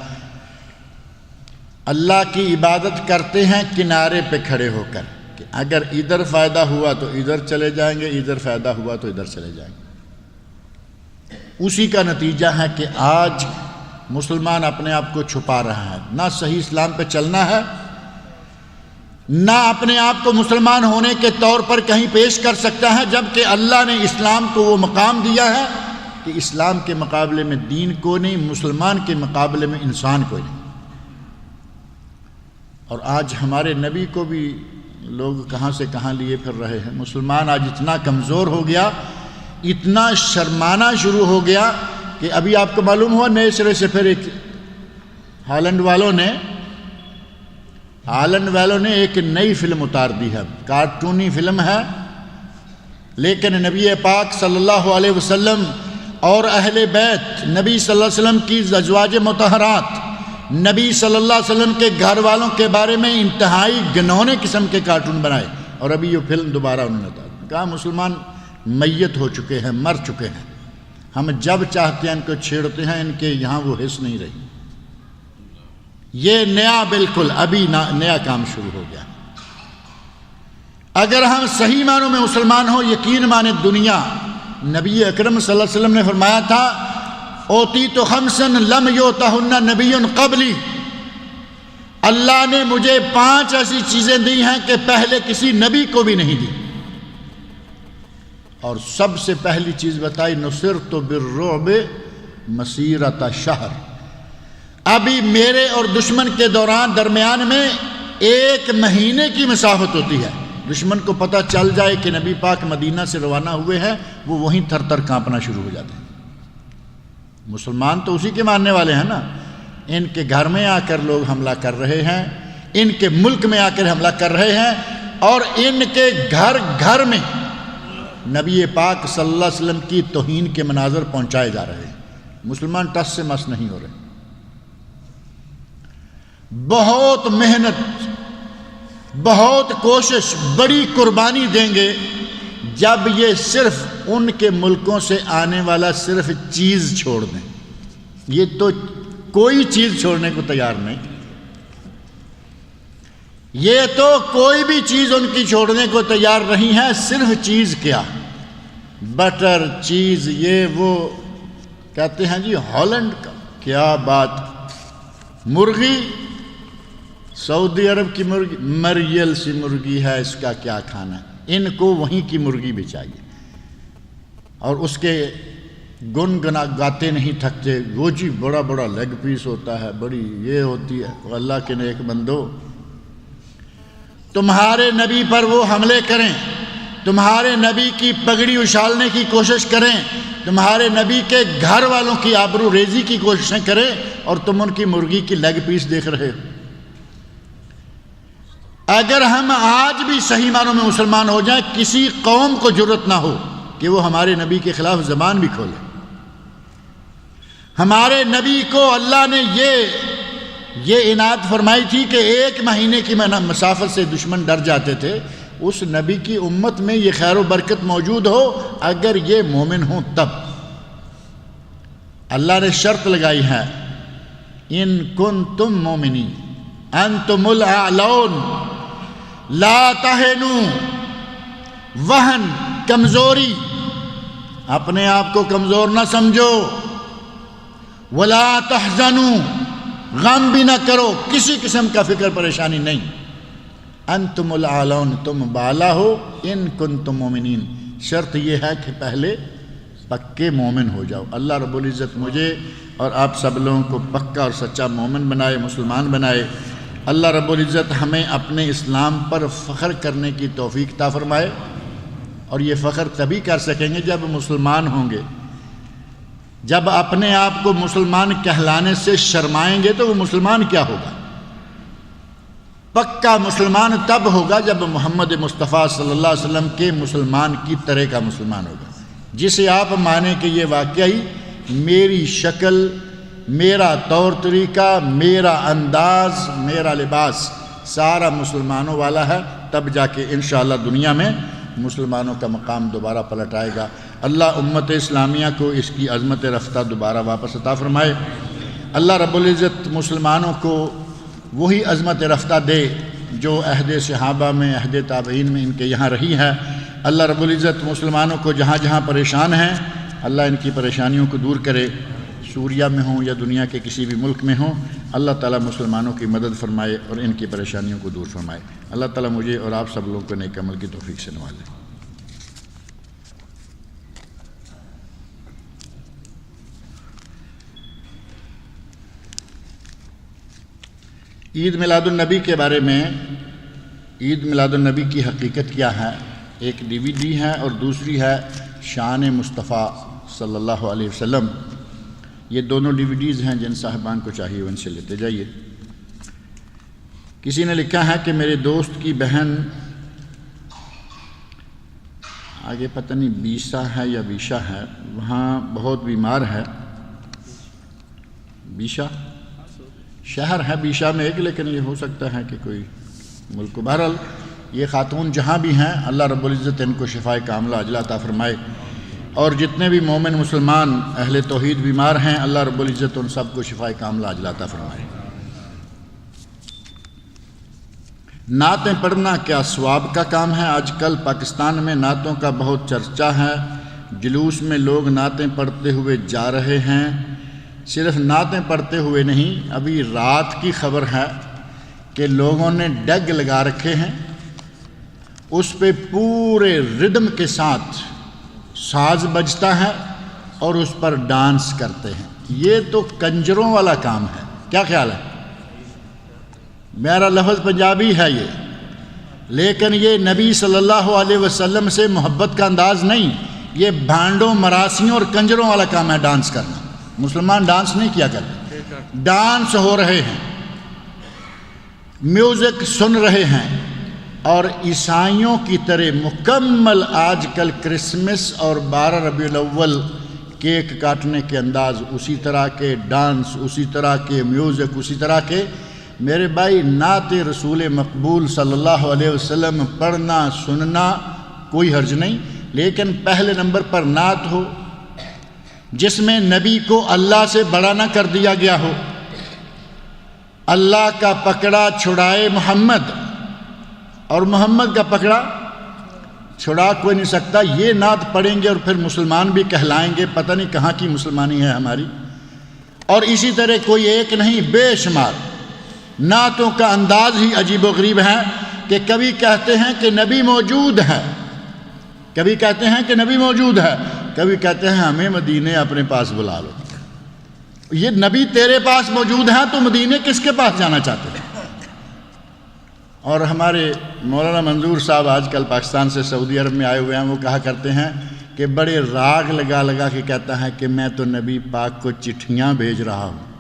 اللہ کی عبادت کرتے ہیں کنارے پہ کھڑے ہو کر، کہ اگر ادھر فائدہ ہوا تو ادھر چلے جائیں گے، ادھر فائدہ ہوا تو ادھر چلے جائیں گے۔ اسی کا نتیجہ ہے کہ آج مسلمان اپنے آپ کو چھپا رہا ہے، نہ صحیح اسلام پہ چلنا ہے، نہ اپنے آپ کو مسلمان ہونے کے طور پر کہیں پیش کر سکتا ہے، جبکہ اللہ نے اسلام کو وہ مقام دیا ہے کہ اسلام کے مقابلے میں دین کو نہیں، مسلمان کے مقابلے میں انسان کو نہیں۔ اور آج ہمارے نبی کو بھی لوگ کہاں سے کہاں لیے پھر رہے ہیں۔ مسلمان آج اتنا کمزور ہو گیا، اتنا شرمانا شروع ہو گیا کہ ابھی آپ کو معلوم ہوا نئے سرے سے پھر ایک ہالینڈ والوں نے ایک نئی فلم اتار دی ہے، کارٹونی فلم ہے، لیکن نبی پاک صلی اللہ علیہ وسلم اور اہل بیت، نبی صلی اللہ علیہ وسلم کی ازواج مطہرات، نبی صلی اللہ علیہ وسلم کے گھر والوں کے بارے میں انتہائی گھنونے قسم کے کارٹون بنائے، اور ابھی یہ فلم دوبارہ انہوں نے کہا مسلمان میت ہو چکے ہیں، مر چکے ہیں، ہم جب چاہتے ہیں ان کو چھیڑتے ہیں، ان کے یہاں وہ حس نہیں رہی۔ یہ نیا بالکل ابھی نیا کام شروع ہو گیا۔ اگر ہم صحیح معنوں میں مسلمان ہوں، یقین مانے دنیا، نبی اکرم صلی اللہ علیہ وسلم نے فرمایا تھا اوتیت خمسا لم یؤتہن نبی قبلی، اللہ نے مجھے 5 ایسی چیزیں دی ہیں کہ پہلے کسی نبی کو بھی نہیں دی، اور سب سے پہلی چیز بتائی نصرت بالرعب مسیرۃ شہر، ابھی میرے اور دشمن کے درمیان میں 1 مہینے کی مسافت ہوتی ہے، دشمن کو پتہ چل جائے کہ نبی پاک مدینہ سے روانہ ہوئے ہیں، وہ وہیں تھر تھر کانپنا شروع ہو جاتے ہیں۔ مسلمان تو اسی کے ماننے والے ہیں نا، ان کے گھر میں آ کر لوگ حملہ کر رہے ہیں، ان کے ملک میں آ کر حملہ کر رہے ہیں، اور ان کے گھر گھر میں نبی پاک صلی اللہ علیہ وسلم کی توہین کے مناظر پہنچائے جا رہے ہیں۔ مسلمان ٹس سے مس نہیں ہو رہے۔ بہت محنت، بہت کوشش، بڑی قربانی دیں گے جب یہ صرف ان کے ملکوں سے آنے والا صرف چیز چھوڑ دیں۔ یہ تو کوئی چیز چھوڑنے کو تیار نہیں، یہ تو کوئی بھی چیز ان کی چھوڑنے کو تیار نہیں ہے۔ صرف چیز کیا؟ بٹر، چیز، یہ وہ کہتے ہیں جی ہالینڈ کا، کیا بات، مرغی، سعودی عرب کی مرغی، مریل سی مرغی ہے، اس کا کیا کھانا ہے؟ ان کو وہیں کی مرغی بھی چاہیے، اور اس کے گن گاتے نہیں تھکتے، وہ جی بڑا بڑا لیگ پیس ہوتا ہے، بڑی یہ ہوتی ہے۔ اللہ کے نیک بندو، تمہارے نبی پر وہ حملے کریں، تمہارے نبی کی پگڑی اچھالنے کی کوشش کریں، تمہارے نبی کے گھر والوں کی آبرو ریزی کی کوششیں کریں، اور تم ان کی مرغی کی لیگ پیس دیکھ رہے ہو۔ اگر ہم آج بھی صحیح معنوں میں مسلمان ہو جائیں، کسی قوم کو جرأت نہ ہو کہ وہ ہمارے نبی کے خلاف زبان بھی کھولے۔ ہمارے نبی کو اللہ نے یہ عنایت فرمائی تھی کہ 1 مہینے کی مسافت سے دشمن ڈر جاتے تھے۔ اس نبی کی امت میں یہ خیر و برکت موجود ہو اگر یہ مومن ہوں تب۔ اللہ نے شرط لگائی ہے، ان کنتم مومنین انتم الاعلون لا تہنوا، وہن، کمزوری، اپنے آپ کو کمزور نہ سمجھو، ولا تحزنوا، غم بھی نہ کرو، کسی قسم کا فکر پریشانی نہیں، انتم الاعلون، تم بالا ہو، ان کنتم مومنین، شرط یہ ہے کہ پہلے پکے مومن ہو جاؤ۔ اللہ رب العزت مجھے اور آپ سب لوگوں کو پکا اور سچا مومن بنائے، مسلمان بنائے۔ اللہ رب العزت ہمیں اپنے اسلام پر فخر کرنے کی توفیق عطا فرمائے، اور یہ فخر تبھی کر سکیں گے جب مسلمان ہوں گے۔ جب اپنے آپ کو مسلمان کہلانے سے شرمائیں گے تو وہ مسلمان کیا ہوگا؟ پکا مسلمان تب ہوگا جب محمد مصطفیٰ صلی اللہ علیہ وسلم کے مسلمان کی طرح کا مسلمان ہوگا، جسے آپ مانیں کہ یہ واقعی میری شکل، میرا طور طریقہ، میرا انداز، میرا لباس سارا مسلمانوں والا ہے، تب جا کے انشاءاللہ دنیا میں مسلمانوں کا مقام دوبارہ پلٹ آئے گا۔ اللہ امت اسلامیہ کو اس کی عظمت رفتہ دوبارہ واپس عطا فرمائے۔ اللہ رب العزت مسلمانوں کو وہی عظمت رفتہ دے جو عہد صحابہ میں، عہد تابعین میں ان کے یہاں رہی ہے۔ اللہ رب العزت مسلمانوں کو جہاں جہاں پریشان ہیں اللہ ان کی پریشانیوں کو دور کرے، سوریا میں ہوں یا دنیا کے کسی بھی ملک میں ہوں، اللہ تعالیٰ مسلمانوں کی مدد فرمائے اور ان کی پریشانیوں کو دور فرمائے۔ اللہ تعالیٰ مجھے اور آپ سب لوگوں کو نیک عمل کی توفیق سے نوازے۔ عید میلاد النبی کے بارے میں، عید میلاد النبی کی حقیقت کیا ہے؟ ایک DVD ہے اور دوسری ہے شان مصطفیٰ صلی اللہ علیہ وسلم۔ یہ دونوں DVDs ہیں، جن صاحبان کو چاہیے ان سے لیتے جائیے۔ کسی نے لکھا ہے کہ میرے دوست کی بہن، آگے پتہ نہیں بیسا ہے یا بیشا ہے، وہاں بہت بیمار ہے۔ بیشا شہر ہے بیشا میں ایک، لیکن یہ ہو سکتا ہے کہ کوئی ملک۔ بہرحال یہ خاتون جہاں بھی ہیں اللہ رب العزت ان کو شفائے کاملہ عاجلہ عطا فرمائے، اور جتنے بھی مومن مسلمان اہل توحید بیمار ہیں اللہ رب العزت ان سب کو شفائے کاملہ عاجلہ عطا فرمائے۔ نعتیں پڑھنا کیا ثواب کا کام ہے؟ آج کل پاکستان میں نعتوں کا بہت چرچا ہے، جلوس میں لوگ نعتیں پڑھتے ہوئے جا رہے ہیں۔ صرف نعتیں پڑھتے ہوئے نہیں، ابھی رات کی خبر ہے کہ لوگوں نے ڈگ لگا رکھے ہیں، اس پہ پورے ردم کے ساتھ ساز بجتا ہے اور اس پر ڈانس کرتے ہیں۔ یہ تو کنجروں والا کام ہے، کیا خیال ہے؟ میرا لفظ پنجابی ہے یہ، لیکن یہ نبی صلی اللہ علیہ وسلم سے محبت کا انداز نہیں، یہ بھانڈوں مراسیوں اور کنجروں والا کام ہے ڈانس کرنا۔ مسلمان ڈانس نہیں کیا کرتے، ڈانس ہو رہے ہیں، میوزک سن رہے ہیں، اور عیسائیوں کی طرح مکمل آج کل کرسمس اور 12 ربیع الاول کیک کاٹنے کے انداز، اسی طرح کے ڈانس، اسی طرح کے میوزک، اسی طرح کے۔ میرے بھائی نعت رسول مقبول صلی اللہ علیہ وسلم پڑھنا سننا کوئی حرج نہیں، لیکن پہلے نمبر پر نعت ہو جس میں نبی کو اللہ سے بڑا نہ کر دیا گیا ہو۔ اللہ کا پکڑا چھڑائے محمد، اور محمد کا پکڑا چھڑا کوئی نہیں سکتا۔ یہ نعت پڑھیں گے اور پھر مسلمان بھی کہلائیں گے، پتہ نہیں کہاں کی مسلمانی ہے ہماری۔ اور اسی طرح کوئی ایک نہیں، بے شمار نعتوں کا انداز ہی عجیب و غریب ہے کہ کبھی کہتے ہیں کہ نبی موجود ہے، کبھی کہتے ہیں کہ نبی موجود ہے، کبھی کہتے ہیں ہمیں مدینے اپنے پاس بلا لو۔ یہ نبی تیرے پاس موجود ہے تو مدینے کس کے پاس جانا چاہتے ہیں؟ اور ہمارے مولانا منظور صاحب آج کل پاکستان سے سعودی عرب میں آئے ہوئے ہیں، وہ کہا کرتے ہیں کہ بڑے راگ لگا لگا کے کہتا ہے کہ میں تو نبی پاک کو چٹھیاں بھیج رہا ہوں۔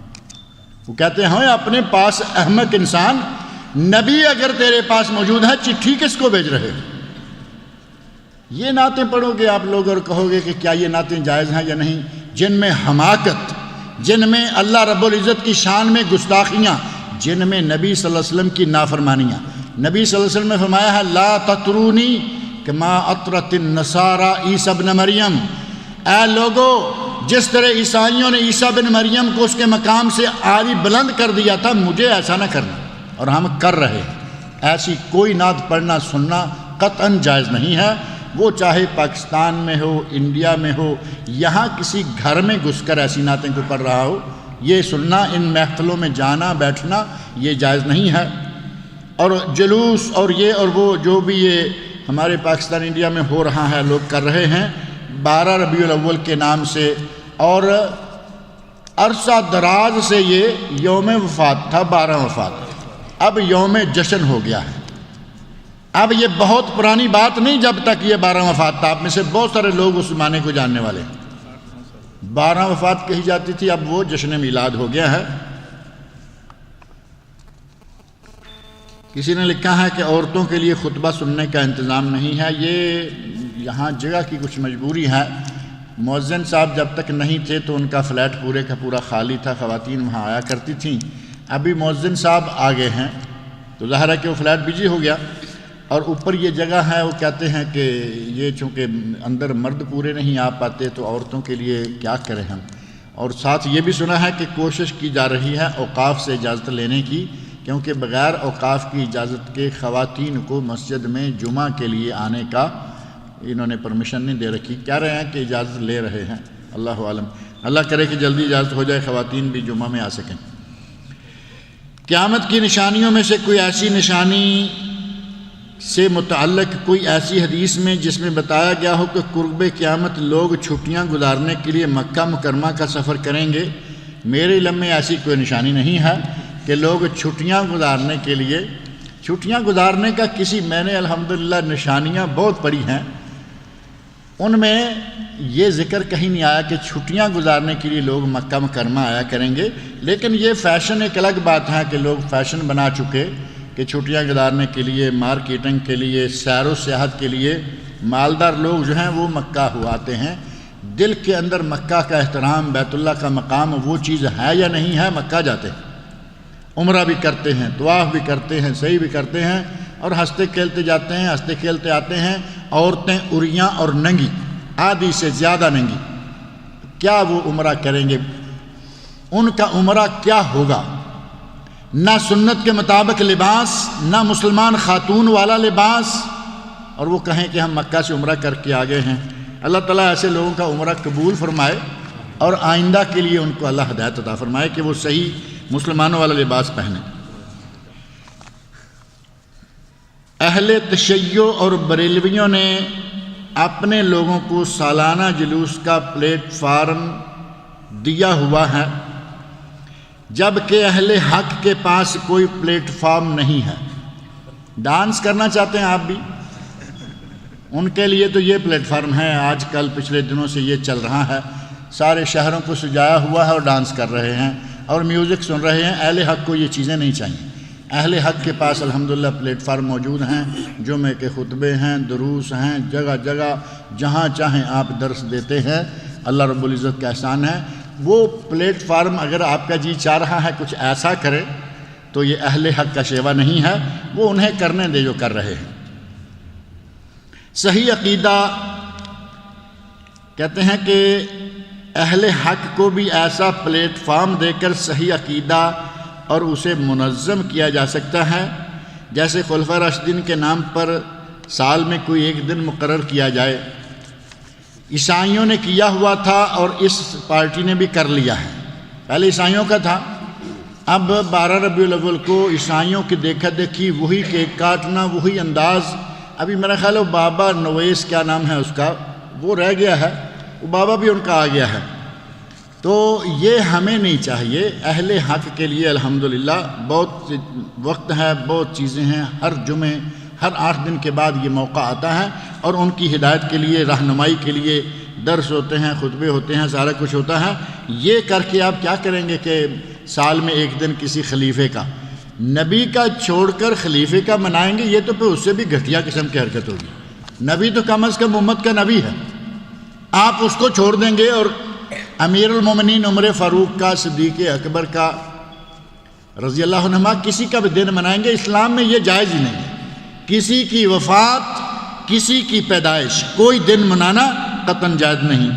وہ کہتے ہیں اپنے پاس احمق انسان، نبی اگر تیرے پاس موجود ہے چٹھی کس کو بھیج رہے؟ یہ نعتیں پڑھو گے آپ لوگ اور کہو گے کہ کیا یہ نعتیں جائز ہیں یا نہیں، جن میں حماقت، جن میں اللہ رب العزت کی شان میں گستاخیاں، جن میں نبی صلی اللہ علیہ وسلم کی نافرمانیاں۔ نبی صلی اللہ علیہ وسلم نے فرمایا ہے لا تطرونی کما اطرت النصارى عیسی ابن مریم، اے لوگو جس طرح عیسائیوں نے عیسیٰ بن مریم کو اس کے مقام سے عالی بلند کر دیا تھا، مجھے ایسا نہ کرنا، اور ہم کر رہے ہیں۔ ایسی کوئی نعت پڑھنا سننا قطعاً جائز نہیں ہے، وہ چاہے پاکستان میں ہو، انڈیا میں ہو، یہاں کسی گھر میں گھس کر ایسی نعتیں کو پڑھ رہا ہو، یہ سننا، ان محفلوں میں جانا بیٹھنا یہ جائز نہیں ہے۔ اور جلوس اور یہ اور وہ جو بھی یہ ہمارے پاکستان انڈیا میں ہو رہا ہے، لوگ کر رہے ہیں 12 ربیع الاول کے نام سے، اور عرصہ دراز سے یہ یوم وفات تھا، 12 وفات، اب یوم جشن ہو گیا ہے۔ اب یہ بہت پرانی بات نہیں، جب تک یہ 12 وفات تھا، آپ میں سے بہت سارے لوگ اس زمانے کو جاننے والے ہیں۔ 12 وفات کہی جاتی تھی، اب وہ جشن میلاد ہو گیا ہے۔ کسی نے لکھا ہے کہ عورتوں کے لیے خطبہ سننے کا انتظام نہیں ہے، یہ یہاں جگہ کی کچھ مجبوری ہے۔ مؤذن صاحب جب تک نہیں تھے تو ان کا فلیٹ پورے کا پورا خالی تھا، خواتین وہاں آیا کرتی تھیں۔ ابھی مؤذن صاحب آگے ہیں تو ظاہر ہے کہ وہ فلیٹ بجی ہو گیا، اور اوپر یہ جگہ ہے، وہ کہتے ہیں کہ یہ چونکہ اندر مرد پورے نہیں آ پاتے تو عورتوں کے لیے کیا کریں ہم۔ اور ساتھ یہ بھی سنا ہے کہ کوشش کی جا رہی ہے اوقاف سے اجازت لینے کی کیونکہ بغیر اوقاف کی اجازت کے خواتین کو مسجد میں جمعہ کے لیے آنے کا انہوں نے پرمیشن نہیں دے رکھی. کہہ رہے ہیں کہ اجازت لے رہے ہیں, اللہ عالم. اللہ کرے کہ جلدی اجازت ہو جائے, خواتین بھی جمعہ میں آ سکیں. قیامت کی نشانیوں میں سے کوئی ایسی نشانی سے متعلق کوئی ایسی حدیث میں جس میں بتایا گیا ہو کہ قرب قیامت لوگ چھٹیاں گزارنے کے لیے مکہ مکرمہ کا سفر کریں گے؟ میرے علم میں ایسی کوئی نشانی نہیں ہے کہ لوگ چھٹیاں گزارنے کے لیے, چھٹیاں گزارنے کا میں نے الحمدللہ نشانیاں بہت پڑھی ہیں, ان میں یہ ذکر کہیں نہیں آیا کہ چھٹیاں گزارنے کے لیے لوگ مکہ مکرمہ آیا کریں گے. لیکن یہ فیشن ایک الگ بات ہے کہ لوگ فیشن بنا چکے کہ چھٹیاں گزارنے کے لیے, مارکیٹنگ کے لیے, سیر و سیاحت کے لیے مالدار لوگ جو ہیں وہ مکہ آتے ہیں. دل کے اندر مکہ کا احترام, بیت اللہ کا مقام, وہ چیز ہے یا نہیں ہے, مکہ جاتے ہیں, عمرہ بھی کرتے ہیں, طواف بھی کرتے ہیں, سعی بھی کرتے ہیں, اور ہنستے کھیلتے جاتے ہیں, ہنستے کھیلتے آتے ہیں. عورتیں اریاں اور ننگی, آدھی سے زیادہ ننگی, کیا وہ عمرہ کریں گے؟ ان کا عمرہ کیا ہوگا؟ نہ سنت کے مطابق لباس, نہ مسلمان خاتون والا لباس, اور وہ کہیں کہ ہم مکہ سے عمرہ کر کے آگے ہیں. اللہ تعالیٰ ایسے لوگوں کا عمرہ قبول فرمائے اور آئندہ کے لیے ان کو اللہ ہدایت عطا فرمائے کہ وہ صحیح مسلمانوں والا لباس پہنیں. اہل تشیع اور بریلویوں نے اپنے لوگوں کو سالانہ جلوس کا پلیٹ فارم دیا ہوا ہے, جبکہ اہل حق کے پاس کوئی پلیٹ فارم نہیں ہے. ڈانس کرنا چاہتے ہیں آپ بھی, ان کے لیے تو یہ پلیٹ فارم ہے. آج کل پچھلے دنوں سے یہ چل رہا ہے, سارے شہروں کو سجایا ہوا ہے اور ڈانس کر رہے ہیں اور میوزک سن رہے ہیں. اہل حق کو یہ چیزیں نہیں چاہیے. اہل حق کے پاس الحمدللہ پلیٹ فارم موجود ہیں, جمعے کے خطبے ہیں, دروس ہیں, جگہ جگہ جہاں چاہیں آپ درس دیتے ہیں. اللہ رب العزت کا احسان ہے. وہ پلیٹ فارم اگر آپ کا جی چاہ رہا ہے کچھ ایسا کرے تو یہ اہل حق کا شیوا نہیں ہے, وہ انہیں کرنے دے جو کر رہے ہیں. صحیح عقیدہ کہتے ہیں کہ اہل حق کو بھی ایسا پلیٹ فارم دے کر صحیح عقیدہ اور اسے منظم کیا جا سکتا ہے, جیسے خلفائے راشدین کے نام پر سال میں کوئی ایک دن مقرر کیا جائے. عیسائیوں نے کیا ہوا تھا اور اس پارٹی نے بھی کر لیا ہے. پہلے عیسائیوں کا تھا, اب 12 ربیع الاول کو عیسائیوں کی دیکھا دیکھی وہی کیک کاٹنا, وہی انداز. ابھی میرا خیال ہے بابا نویس کیا نام ہے اس کا, وہ رہ گیا ہے, وہ بابا بھی ان کا آ گیا ہے. تو یہ ہمیں نہیں چاہیے. اہل حق کے لیے الحمدللہ بہت وقت ہے, بہت چیزیں ہیں. ہر جمعے, ہر 8 دن کے بعد یہ موقع آتا ہے اور ان کی ہدایت کے لیے, رہنمائی کے لیے درس ہوتے ہیں, خطبے ہوتے ہیں, سارا کچھ ہوتا ہے. یہ کر کے آپ کیا کریں گے کہ سال میں ایک دن کسی خلیفے کا, نبی کا چھوڑ کر خلیفے کا منائیں گے؟ یہ تو پھر اس سے بھی گھٹیا قسم کی حرکت ہوگی. نبی تو کم از کم امت کا نبی ہے, آپ اس کو چھوڑ دیں گے اور امیر المومنین عمر فاروق کا, صدیق اکبر کا رضی اللہ عنہما کسی کا بھی دن منائیں گے؟ اسلام میں یہ جائز ہی نہیں ہے. کسی کی وفات, کسی کی پیدائش, کوئی دن منانا قطعاً جائز نہیں.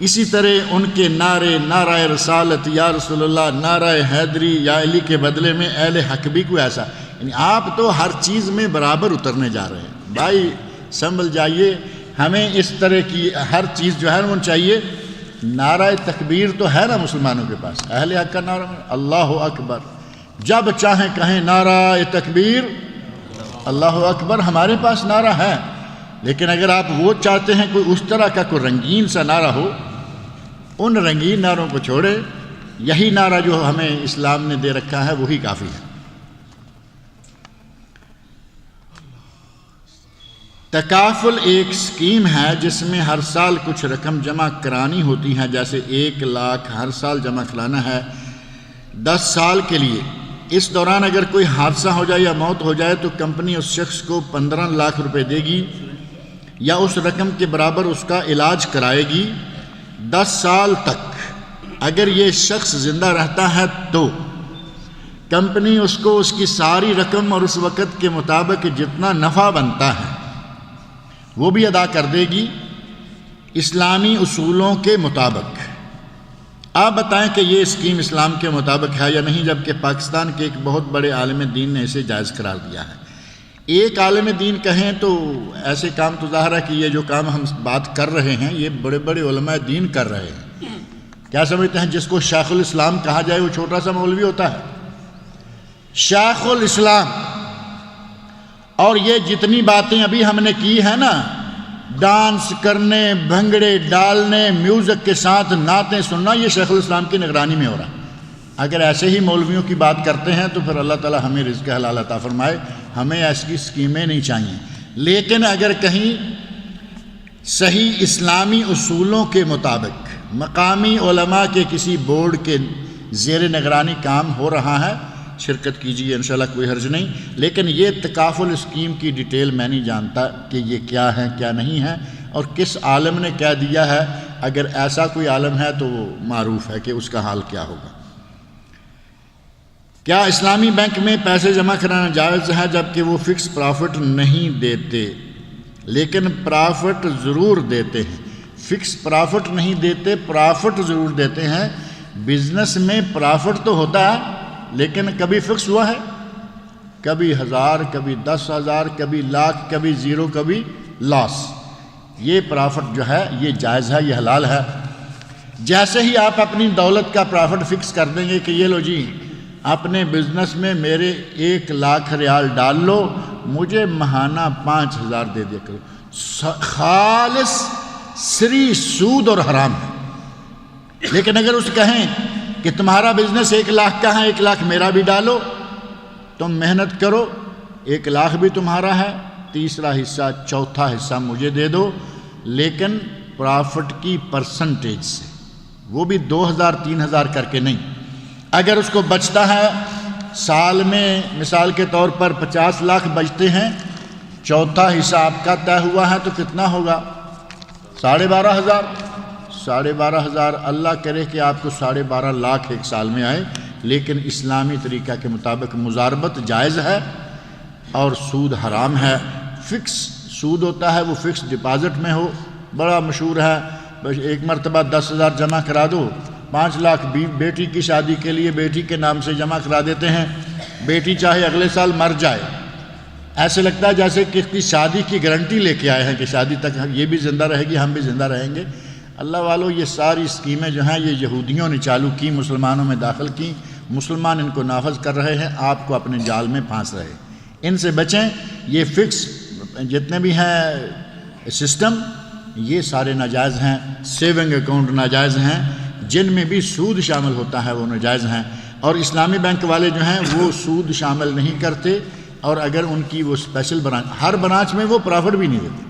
اسی طرح ان کے نعرے, نعرہ رسالت یا رسول اللہ, نعرہ حیدری یا علی کے بدلے میں اہل حق بھی کوئی ایسا, یعنی آپ تو ہر چیز میں برابر اترنے جا رہے ہیں. بھائی سنبھل جائیے. ہمیں اس طرح کی ہر چیز جو ہے وہ چاہیے. نعرہ تکبیر تو ہے نا مسلمانوں کے پاس, اہل حق کا نعرہ اللہ اکبر, جب چاہیں کہیں نعرہ تکبیر اللہ اکبر, ہمارے پاس نعرہ ہے. لیکن اگر آپ وہ چاہتے ہیں کوئی اس طرح کا کوئی رنگین سا نعرہ ہو, ان رنگین نعروں کو چھوڑے. یہی نعرہ جو ہمیں اسلام نے دے رکھا ہے وہی کافی ہے. تکافل ایک اسکیم ہے جس میں ہر سال کچھ رقم جمع کرانی ہوتی ہے, جیسے 1 لاکھ ہر سال جمع کرانا ہے 10 سال کے لیے. اس دوران اگر کوئی حادثہ ہو جائے یا موت ہو جائے تو کمپنی اس شخص کو 15 لاکھ روپے دے گی یا اس رقم کے برابر اس کا علاج کرائے گی 10 سال تک. اگر یہ شخص زندہ رہتا ہے تو کمپنی اس کو اس کی ساری رقم اور اس وقت کے مطابق جتنا نفع بنتا ہے وہ بھی ادا کر دے گی, اسلامی اصولوں کے مطابق. آپ بتائیں کہ یہ اسکیم اسلام کے مطابق ہے یا نہیں، جبکہ پاکستان کے ایک بہت بڑے عالم دین نے اسے جائز قرار دیا ہے۔ ایک عالم دین کہیں تو ایسے کام تو ظاہر ہے کہ یہ جو کام ہم بات کر رہے ہیں یہ بڑے بڑے علماء دین کر رہے ہیں۔ کیا سمجھتے ہیں جس کو شیخ الاسلام کہا جائے وہ چھوٹا سا مولوی ہوتا ہے؟ شیخ الاسلام۔ اور یہ جتنی باتیں ابھی ہم نے کی ہیں نا، ڈانس کرنے، بھنگڑے ڈالنے، میوزک کے ساتھ نعتیں سننا، یہ شیخ الاسلام کی نگرانی میں ہو رہا ہے۔ اگر ایسے ہی مولویوں کی بات کرتے ہیں تو پھر اللہ تعالیٰ ہمیں رزق حلال عطا فرمائے، ہمیں ایسی اسکیمیں نہیں چاہیے۔ لیکن اگر کہیں صحیح اسلامی اصولوں کے مطابق مقامی علماء کے کسی بورڈ کے زیر نگرانی کام ہو رہا ہے، شرکت کیجیے، انشاءاللہ کوئی حرج نہیں۔ لیکن یہ تکافل اسکیم کی ڈیٹیل میں نہیں جانتا کہ یہ کیا ہے کیا نہیں ہے اور کس عالم نے کیا دیا ہے۔ اگر ایسا کوئی عالم ہے تو وہ معروف ہے کہ اس کا حال کیا ہوگا۔ کیا اسلامی بینک میں پیسے جمع کرانا جائز ہے جبکہ وہ فکس پرافٹ نہیں دیتے لیکن پرافٹ ضرور دیتے ہیں؟ فکس پرافٹ نہیں دیتے، پرافٹ ضرور دیتے ہیں۔ بزنس میں پرافٹ تو ہوتا ہے لیکن کبھی فکس ہوا ہے؟ کبھی 1000، کبھی 10,000، کبھی لاکھ، کبھی زیرو، کبھی لاس۔ یہ پرافٹ جو ہے یہ جائز ہے، یہ حلال ہے۔ جیسے ہی آپ اپنی دولت کا پرافٹ فکس کر دیں گے کہ یہ لو جی اپنے بزنس میں میرے 1 لاکھ ریال ڈال لو، مجھے ماہانہ 5,000 دے دیا کرو، خالص سری سود اور حرام ہے۔ لیکن اگر اس کہیں کہ تمہارا بزنس 1 لاکھ کا ہے، 1 لاکھ میرا بھی ڈالو، تم محنت کرو، 1 لاکھ بھی تمہارا ہے، تیسرا حصہ، چوتھا حصہ مجھے دے دو، لیکن پرافٹ کی پرسنٹیج سے، وہ بھی 2,000 3,000 کر کے نہیں۔ اگر اس کو بچتا ہے سال میں مثال کے طور پر 50 لاکھ بچتے ہیں، چوتھا حصہ آپ کا طے ہوا ہے تو کتنا ہوگا؟ 12,500۔ 12,500، اللہ کرے کہ آپ کو 12.5 لاکھ ایک سال میں آئے۔ لیکن اسلامی طریقہ کے مطابق مضاربت جائز ہے اور سود حرام ہے۔ فکس سود ہوتا ہے وہ فکس ڈپازٹ میں ہو، بڑا مشہور ہے، ایک مرتبہ 10,000 جمع کرا دو، 5 لاکھ بیٹی کی شادی کے لیے بیٹی کے نام سے جمع کرا دیتے ہیں، بیٹی چاہے اگلے سال مر جائے، ایسے لگتا ہے جیسے کہ اس کی شادی کی گارنٹی لے کے آئے ہیں کہ شادی تک یہ بھی زندہ رہے گی، ہم بھی زندہ رہیں گے۔ اللہ والو، یہ ساری اسکیمیں جو ہیں یہ یہودیوں نے چالو کی، مسلمانوں میں داخل کی، مسلمان ان کو نافذ کر رہے ہیں، آپ کو اپنے جال میں پھانس رہے ہیں۔ ان سے بچیں۔ یہ فکس جتنے بھی ہیں سسٹم یہ سارے ناجائز ہیں۔ سیونگ اکاؤنٹ ناجائز ہیں، جن میں بھی سود شامل ہوتا ہے وہ ناجائز ہیں۔ اور اسلامی بینک والے جو ہیں وہ سود شامل نہیں کرتے، اور اگر ان کی وہ اسپیشل برانچ، ہر برانچ میں وہ پرافٹ بھی نہیں دیتے۔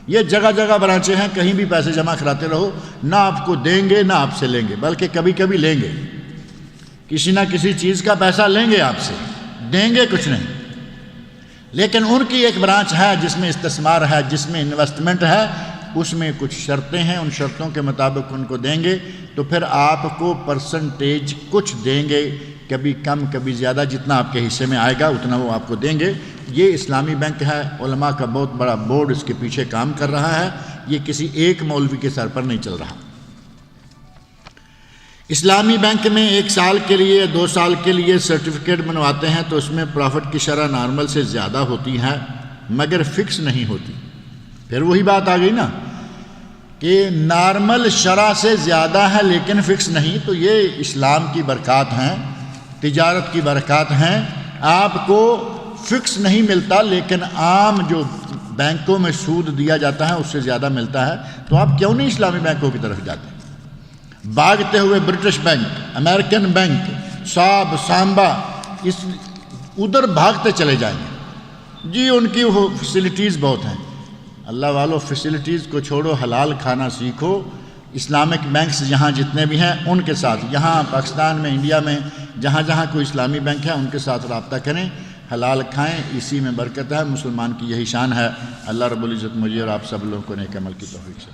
یہ جگہ جگہ برانچیں ہیں، کہیں بھی پیسے جمع کراتے رہو، نہ آپ کو دیں گے نہ آپ سے لیں گے، بلکہ کبھی کبھی لیں گے، کسی نہ کسی چیز کا پیسہ لیں گے آپ سے، دیں گے کچھ نہیں۔ لیکن ان کی ایک برانچ ہے جس میں استثمار ہے، جس میں انویسٹمنٹ ہے، اس میں کچھ شرطیں ہیں، ان شرطوں کے مطابق ان کو دیں گے تو پھر آپ کو پرسنٹیج کچھ دیں گے، کبھی کم کبھی زیادہ، جتنا آپ کے حصے میں آئے گا اتنا وہ آپ کو دیں گے۔ یہ اسلامی بینک ہے، علماء کا بہت بڑا بورڈ اس کے پیچھے کام کر رہا ہے، یہ کسی ایک مولوی کے سر پر نہیں چل رہا۔ اسلامی بینک میں 1 سال کے لیے 2 سال کے لیے سرٹیفکیٹ بنواتے ہیں تو اس میں پرافٹ کی شرح نارمل سے زیادہ ہوتی ہے مگر فکس نہیں ہوتی۔ پھر وہی بات آ گئی نا کہ نارمل شرح سے زیادہ ہے لیکن فکس نہیں، تو یہ اسلام کی برکات ہیں، تجارت کی برکات ہیں۔ آپ کو فکس نہیں ملتا لیکن عام جو بینکوں میں سود دیا جاتا ہے اس سے زیادہ ملتا ہے، تو آپ کیوں نہیں اسلامی بینکوں کی طرف جاتے؟ بھاگتے ہوئے برٹش بینک، امریکن بینک، صاب، سامبا، ادھر بھاگتے چلے جائیں گے جی، ان کی وہ فیسلٹیز بہت ہیں۔ اللہ والو، فیسلٹیز کو چھوڑو، حلال کھانا سیکھو۔ اسلامک بینکس جہاں جتنے بھی ہیں ان کے ساتھ، یہاں پاکستان میں، انڈیا میں جہاں جہاں کوئی اسلامی بینک ہے ان کے ساتھ رابطہ کریں، حلال کھائیں، اسی میں برکت ہے۔ مسلمان کی یہی شان ہے۔ اللہ رب العزت مجھے اور آپ سب لوگوں کو نیک عمل کی توفیق سے